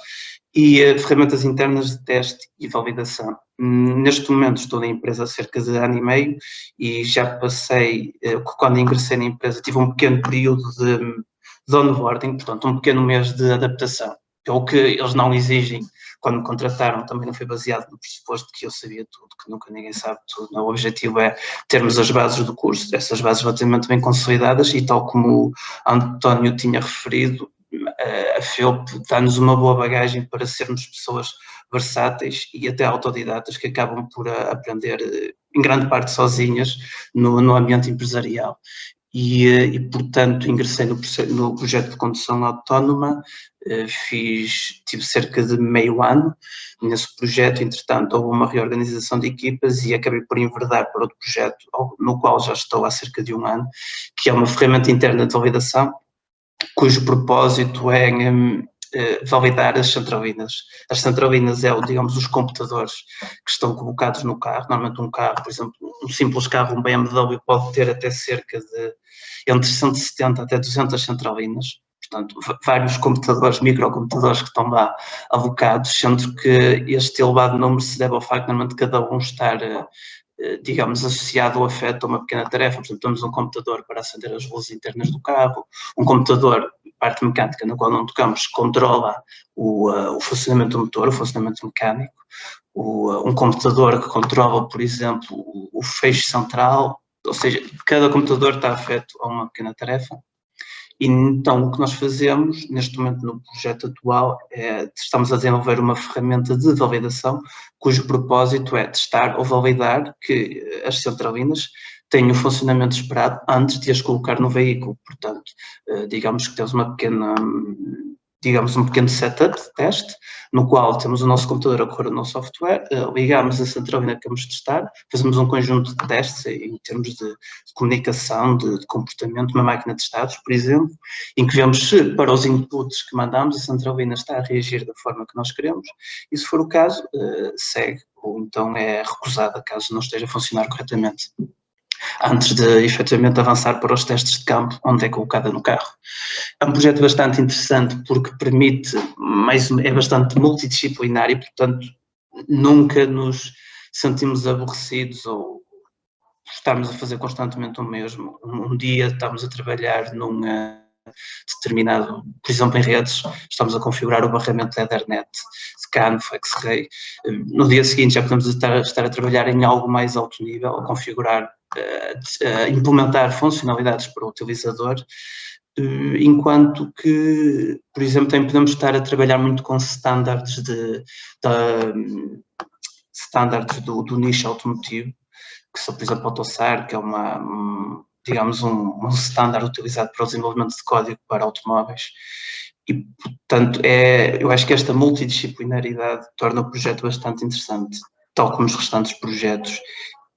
e ferramentas internas de teste e validação. Neste momento estou na empresa há cerca de ano e meio e já passei, quando ingressei na empresa, tive um pequeno período de onboarding, portanto um pequeno mês de adaptação, que é o que eles não exigem. Quando me contrataram também não foi baseado no pressuposto que eu sabia tudo, que nunca ninguém sabe tudo. O objetivo é termos as bases do curso, essas bases relativamente bem consolidadas e tal como o António tinha referido, a FEUP dá-nos uma boa bagagem para sermos pessoas versáteis e até autodidatas que acabam por aprender em grande parte sozinhas no ambiente empresarial. E portanto, ingressei no projeto de condução autónoma, tive cerca de meio ano nesse projeto. Entretanto, houve uma reorganização de equipas e acabei por enverdar para outro projeto, no qual já estou há cerca de um ano, que é uma ferramenta interna de validação, cujo propósito é validar as centralinas. As centralinas digamos, os computadores que estão colocados no carro. Normalmente um carro, por exemplo, um simples carro, um BMW, pode ter até cerca de entre 170 até 200 centralinas. Portanto, vários computadores, microcomputadores que estão lá alocados, sendo que este elevado número se deve ao facto de normalmente cada um estar, digamos, associado ou afeto a uma pequena tarefa. Por exemplo, temos um computador para acender as luzes internas do carro, um computador, parte mecânica, na qual não tocamos, controla o funcionamento do motor, o funcionamento mecânico, um computador que controla, por exemplo, o feixe central, ou seja, cada computador está afeto a uma pequena tarefa. E então o que nós fazemos neste momento no projeto atual é estamos a desenvolver uma ferramenta de validação cujo propósito é testar ou validar que as centralinas têm o funcionamento esperado antes de as colocar no veículo. Portanto, digamos que temos um pequeno setup de teste, no qual temos o nosso computador a correr o nosso software, ligamos a centralina que queremos testar, fazemos um conjunto de testes em termos de comunicação, de comportamento, uma máquina de estados, por exemplo, em que vemos se para os inputs que mandamos a centralina está a reagir da forma que nós queremos, e se for o caso, segue, ou então é recusada caso não esteja a funcionar corretamente, antes de efetivamente avançar para os testes de campo, onde é colocada no carro. É um projeto bastante interessante porque permite, é bastante multidisciplinar e, portanto, nunca nos sentimos aborrecidos ou estamos a fazer constantemente o mesmo. Um dia estamos a trabalhar num determinado, por exemplo, em redes, estamos a configurar o barramento da Ethernet, SCANF, X-Ray. No dia seguinte já podemos estar a trabalhar em algo mais alto nível, a configurar, implementar funcionalidades para o utilizador, enquanto que, por exemplo, também podemos estar a trabalhar muito com standards do nicho automotivo, que são, por exemplo, AutoSAR, que é digamos, um standard utilizado para o desenvolvimento de código para automóveis. E, portanto, eu acho que esta multidisciplinaridade torna o projeto bastante interessante, tal como os restantes projetos.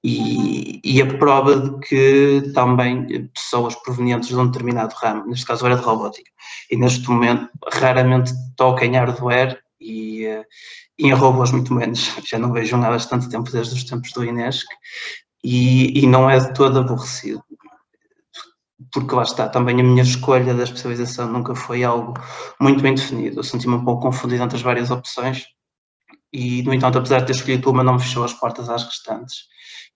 E a prova de que também pessoas provenientes de um determinado ramo, neste caso era de robótica, e neste momento raramente toca em hardware e em robôs muito menos, já não vejo há bastante tempo, desde os tempos do INESC, e não é de todo aborrecido, porque lá está, também a minha escolha da especialização nunca foi algo muito bem definido, eu senti-me um pouco confundido entre as várias opções, e no entanto, apesar de ter escolhido uma, não me fechou as portas às restantes.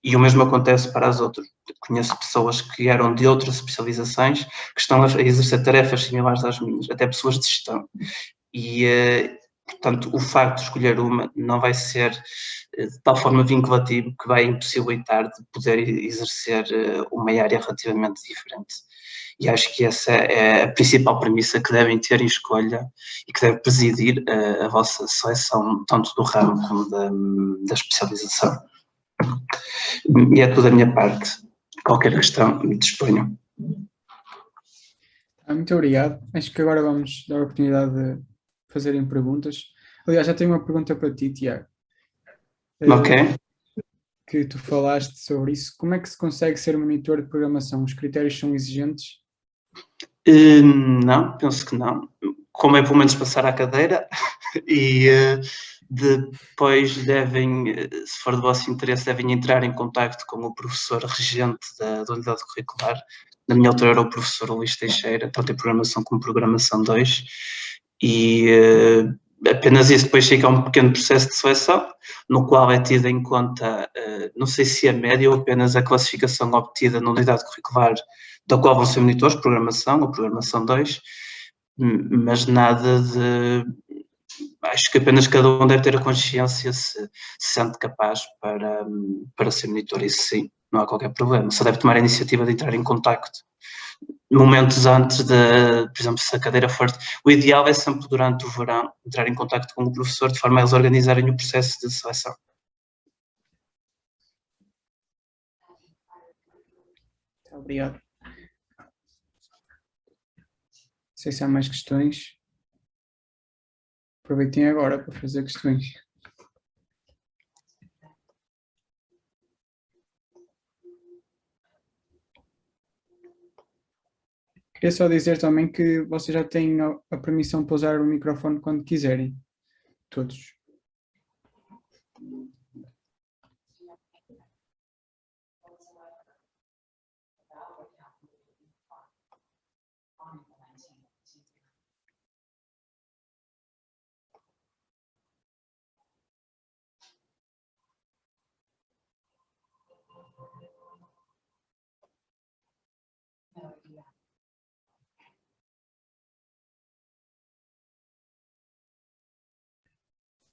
E o mesmo acontece para as outras. Conheço pessoas que eram de outras especializações que estão a exercer tarefas similares às minhas, até pessoas de gestão. E, portanto, o facto de escolher uma não vai ser de tal forma vinculativo que vai impossibilitar de poder exercer uma área relativamente diferente. E acho que essa é a principal premissa que devem ter em escolha e que deve presidir a vossa seleção, tanto do ramo como da especialização. E é tudo da minha parte. Qualquer questão, me disponho. Muito obrigado. Acho que agora vamos dar a oportunidade de fazerem perguntas. Aliás, já tenho uma pergunta para ti, Tiago. Ok. Que tu falaste sobre isso. Como é que se consegue ser monitor de programação? Os critérios são exigentes? Não, penso que não. Como é pelo menos passar à cadeira e depois devem, se for do vosso interesse, devem entrar em contacto com o professor regente da unidade curricular. Na minha altura era o professor Luís Teixeira, tanto em programação como programação 2, e apenas isso. Depois fica um pequeno processo de seleção, no qual é tida em conta, não sei se a média ou apenas a classificação obtida na unidade curricular da qual vão ser monitores, programação ou programação 2, mas nada de... Acho que apenas cada um deve ter a consciência se sente capaz para ser monitor, isso sim, não há qualquer problema. Só deve tomar a iniciativa de entrar em contacto momentos antes de, por exemplo, se a cadeira for... O ideal é sempre durante o verão entrar em contato com o professor de forma a eles organizarem o processo de seleção. Obrigado. Não sei se há mais questões. Aproveitem agora para fazer questões. Queria só dizer também que vocês já têm a permissão para usar o microfone quando quiserem. Todos.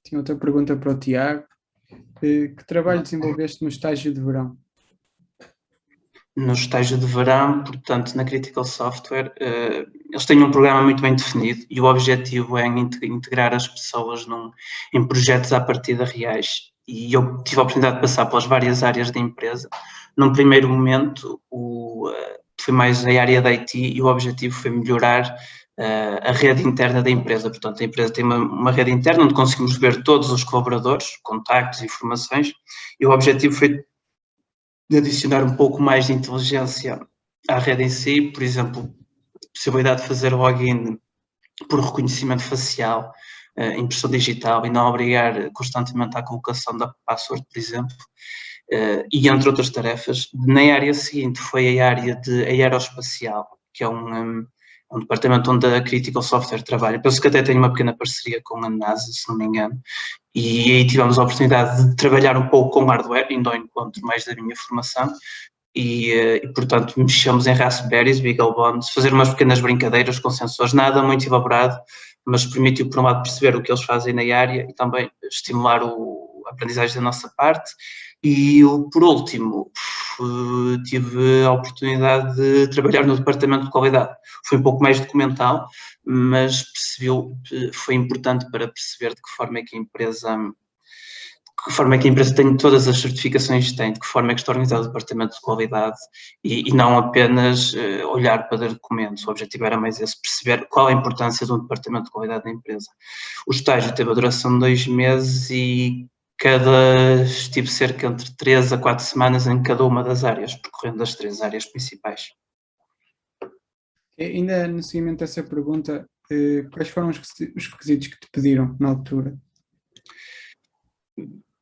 Tinha outra pergunta para o Tiago. Que trabalho desenvolveste no estágio de verão? No estágio de verão, portanto, na Critical Software, eles têm um programa muito bem definido e o objetivo é integrar as pessoas em projetos à partida reais. E eu tive a oportunidade de passar pelas várias áreas da empresa. Num primeiro momento, foi mais a área da IT e o objetivo foi melhorar a rede interna da empresa. Portanto, a empresa tem uma rede interna onde conseguimos ver todos os colaboradores, contactos, informações, e o objetivo foi de adicionar um pouco mais de inteligência à rede em si, por exemplo, possibilidade de fazer login por reconhecimento facial, impressão digital e não obrigar constantemente à colocação da password, por exemplo, e entre outras tarefas. Na área seguinte foi a área de aeroespacial, que é um departamento onde a Critical Software trabalha. Penso que até tem uma pequena parceria com a NASA, se não me engano, e aí tivemos a oportunidade de trabalhar um pouco com hardware, indo ao encontro mais da minha formação, e portanto mexemos em Raspberries, BeagleBones, fazer umas pequenas brincadeiras com sensores, nada muito elaborado, mas permitiu por um lado perceber o que eles fazem na área e também estimular a aprendizagem da nossa parte. E por último, tive a oportunidade de trabalhar no departamento de qualidade. Foi um pouco mais documental, mas foi importante para perceber de que forma é que a empresa tem todas as certificações que tem, de que forma é que está organizado o departamento de qualidade e não apenas olhar para documentos. O objetivo era mais esse, perceber qual a importância de um departamento de qualidade da empresa. O estágio teve a duração de 2 meses e estive cerca entre 3 a 4 semanas em cada uma das áreas, percorrendo as 3 áreas principais. Ainda no seguimento dessa pergunta, quais foram os requisitos que te pediram na altura?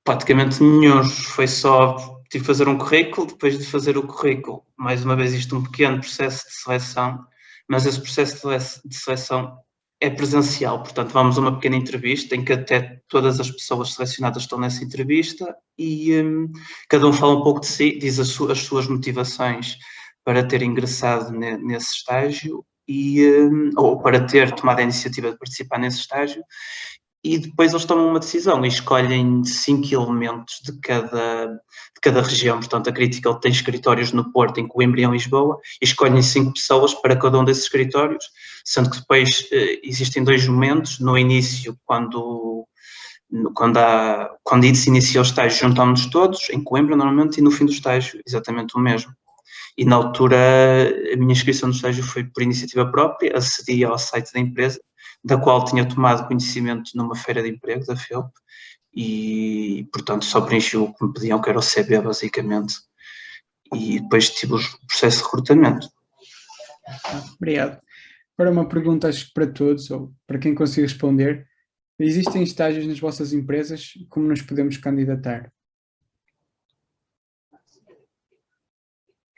Praticamente nenhum, foi só, tive de fazer um currículo, depois de fazer o currículo, mais uma vez isto um pequeno processo de seleção, mas esse processo de seleção é presencial, portanto vamos a uma pequena entrevista em que até todas as pessoas selecionadas estão nessa entrevista e cada um fala um pouco de si, diz as suas motivações para ter ingressado nesse estágio ou para ter tomado a iniciativa de participar nesse estágio. E depois eles tomam uma decisão e escolhem 5 elementos de cada região. Portanto, a Critical tem escritórios no Porto, em Coimbra e em Lisboa, e escolhem 5 pessoas para cada um desses escritórios, sendo que depois existem 2 momentos. No início, quando se inicia o estágio, juntamos-nos todos, em Coimbra normalmente, e no fim do estágio, exatamente o mesmo. E na altura, a minha inscrição no estágio foi por iniciativa própria, acedi ao site da empresa, da qual tinha tomado conhecimento numa feira de emprego da FEUP e, portanto, só preenchi o que me pediam, que era o CB, basicamente, e depois tive o processo de recrutamento. Obrigado. Agora uma pergunta, acho que para todos, ou para quem consiga responder. Existem estágios nas vossas empresas? Como nos podemos candidatar?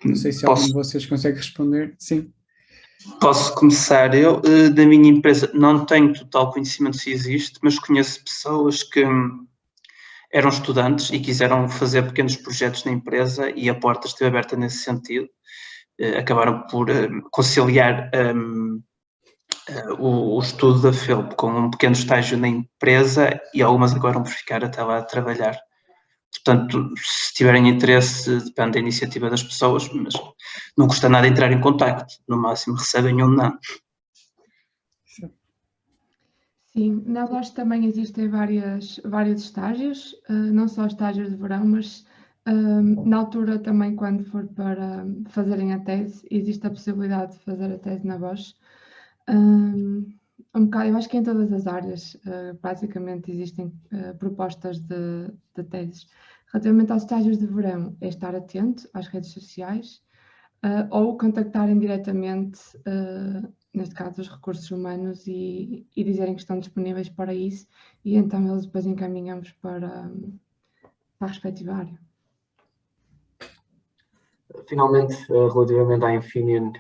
Não sei se algum de vocês consegue responder. Sim. Posso começar. Eu, da minha empresa, não tenho total conhecimento se existe, mas conheço pessoas que eram estudantes e quiseram fazer pequenos projetos na empresa e a porta esteve aberta nesse sentido. Acabaram por conciliar o estudo da FEUP com um pequeno estágio na empresa e algumas acabaram por ficar até lá a trabalhar. Portanto, se tiverem interesse, depende da iniciativa das pessoas, mas não custa nada entrar em contacto. No máximo recebem um não. Sim, na Bosch também existem vários estágios, não só estágios de verão, mas na altura também, quando for para fazerem a tese, existe a possibilidade de fazer a tese na Bosch. Um bocado, eu acho que em todas as áreas, basicamente, existem propostas de teses. Relativamente aos estágios de verão, é estar atento às redes sociais ou contactarem diretamente, neste caso, os recursos humanos e dizerem que estão disponíveis para isso, e então eles depois encaminhamos para a respectiva área. Finalmente, relativamente à Infineon,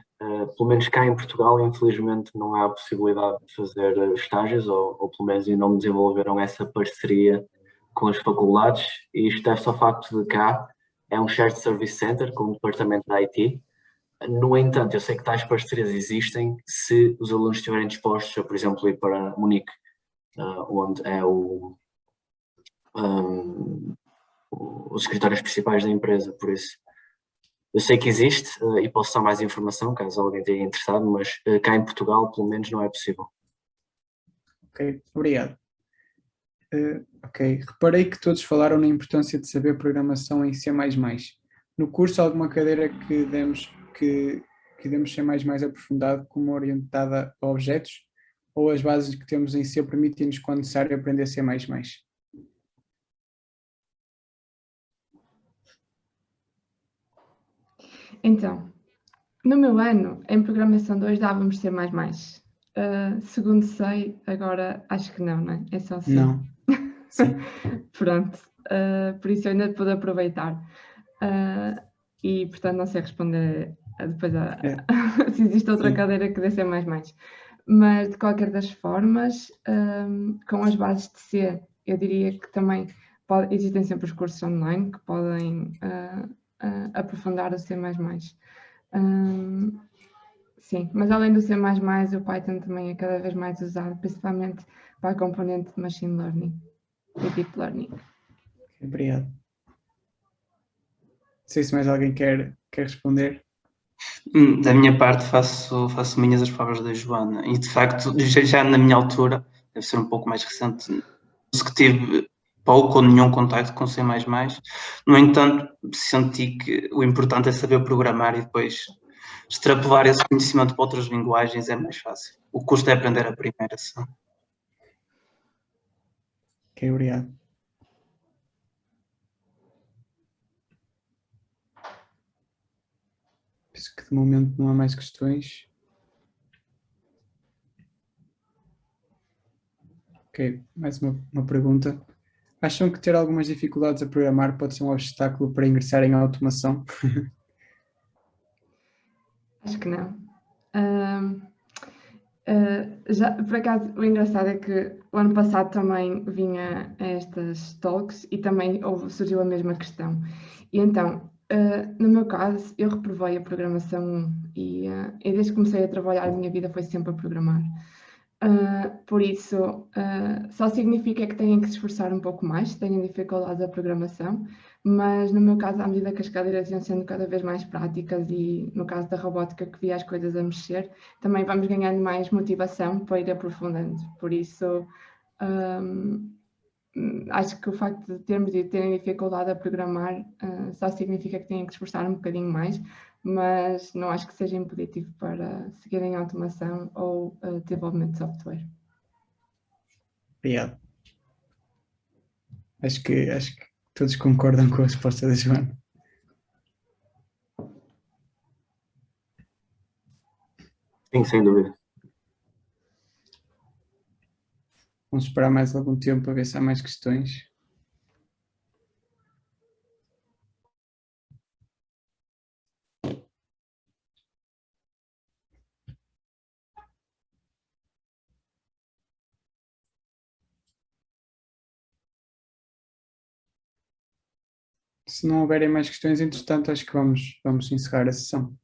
pelo menos cá em Portugal, infelizmente não há a possibilidade de fazer estágios, ou pelo menos ainda não desenvolveram essa parceria com as faculdades, e isto deve-se ao facto de cá é um shared service center com o departamento da IT. No entanto, eu sei que tais parcerias existem se os alunos estiverem dispostos a, por exemplo, ir para Munique, onde é os escritórios principais da empresa, por isso. Eu sei que existe e posso dar mais informação, caso alguém tenha interessado, mas cá em Portugal, pelo menos, não é possível. Ok, obrigado. Ok, reparei que todos falaram na importância de saber programação em C++. No curso, alguma cadeira que demos C++ aprofundado, como orientada a objetos, ou as bases que temos em C permitem-nos, quando necessário, aprender C++? Então, no meu ano, em Programação 2, dávamos C++. Segundo sei, agora acho que não é? É só C. Não. Sim. Pronto, por isso eu ainda pude aproveitar. E, portanto, não sei responder depois se existe outra cadeira que dê C++. Mas, de qualquer das formas, com as bases de C, eu diria que também existem sempre os cursos online que podem aprofundar o C++. Sim, mas além do C++, o Python também é cada vez mais usado, principalmente para a componente de Machine Learning e Deep Learning. Obrigado. Não sei se mais alguém quer responder. Da minha parte, faço minhas as palavras da Joana, e de facto, já na minha altura, deve ser um pouco mais recente, que tive pouco ou nenhum contacto com C++. No entanto, senti que o importante é saber programar e depois extrapolar esse conhecimento para outras linguagens é mais fácil. O custo é aprender a primeira só. Ok, obrigado. Penso que de momento não há mais questões. Ok, mais uma pergunta. Acham que ter algumas dificuldades a programar pode ser um obstáculo para ingressar em automação? Acho que não. Por acaso, o engraçado é que o ano passado também vinha a estas talks e também surgiu a mesma questão. E então, no meu caso, eu reprovei a programação 1 e desde que comecei a trabalhar, a minha vida foi sempre a programar. Por isso, só significa que têm que se esforçar um pouco mais, têm dificuldades a programação, mas no meu caso, à medida que as cadeiras iam sendo cada vez mais práticas e no caso da robótica que via as coisas a mexer, também vamos ganhando mais motivação para ir aprofundando. Por isso, acho que o facto de terem dificuldade a programar só significa que têm que se esforçar um bocadinho mais, mas não acho que seja impeditivo para seguirem automação ou desenvolvimento de software. Obrigado. Acho que todos concordam com a resposta da Joana. Sim, sem dúvida. Vamos esperar mais algum tempo para ver se há mais questões. Se não houverem mais questões, entretanto, acho que vamos encerrar a sessão.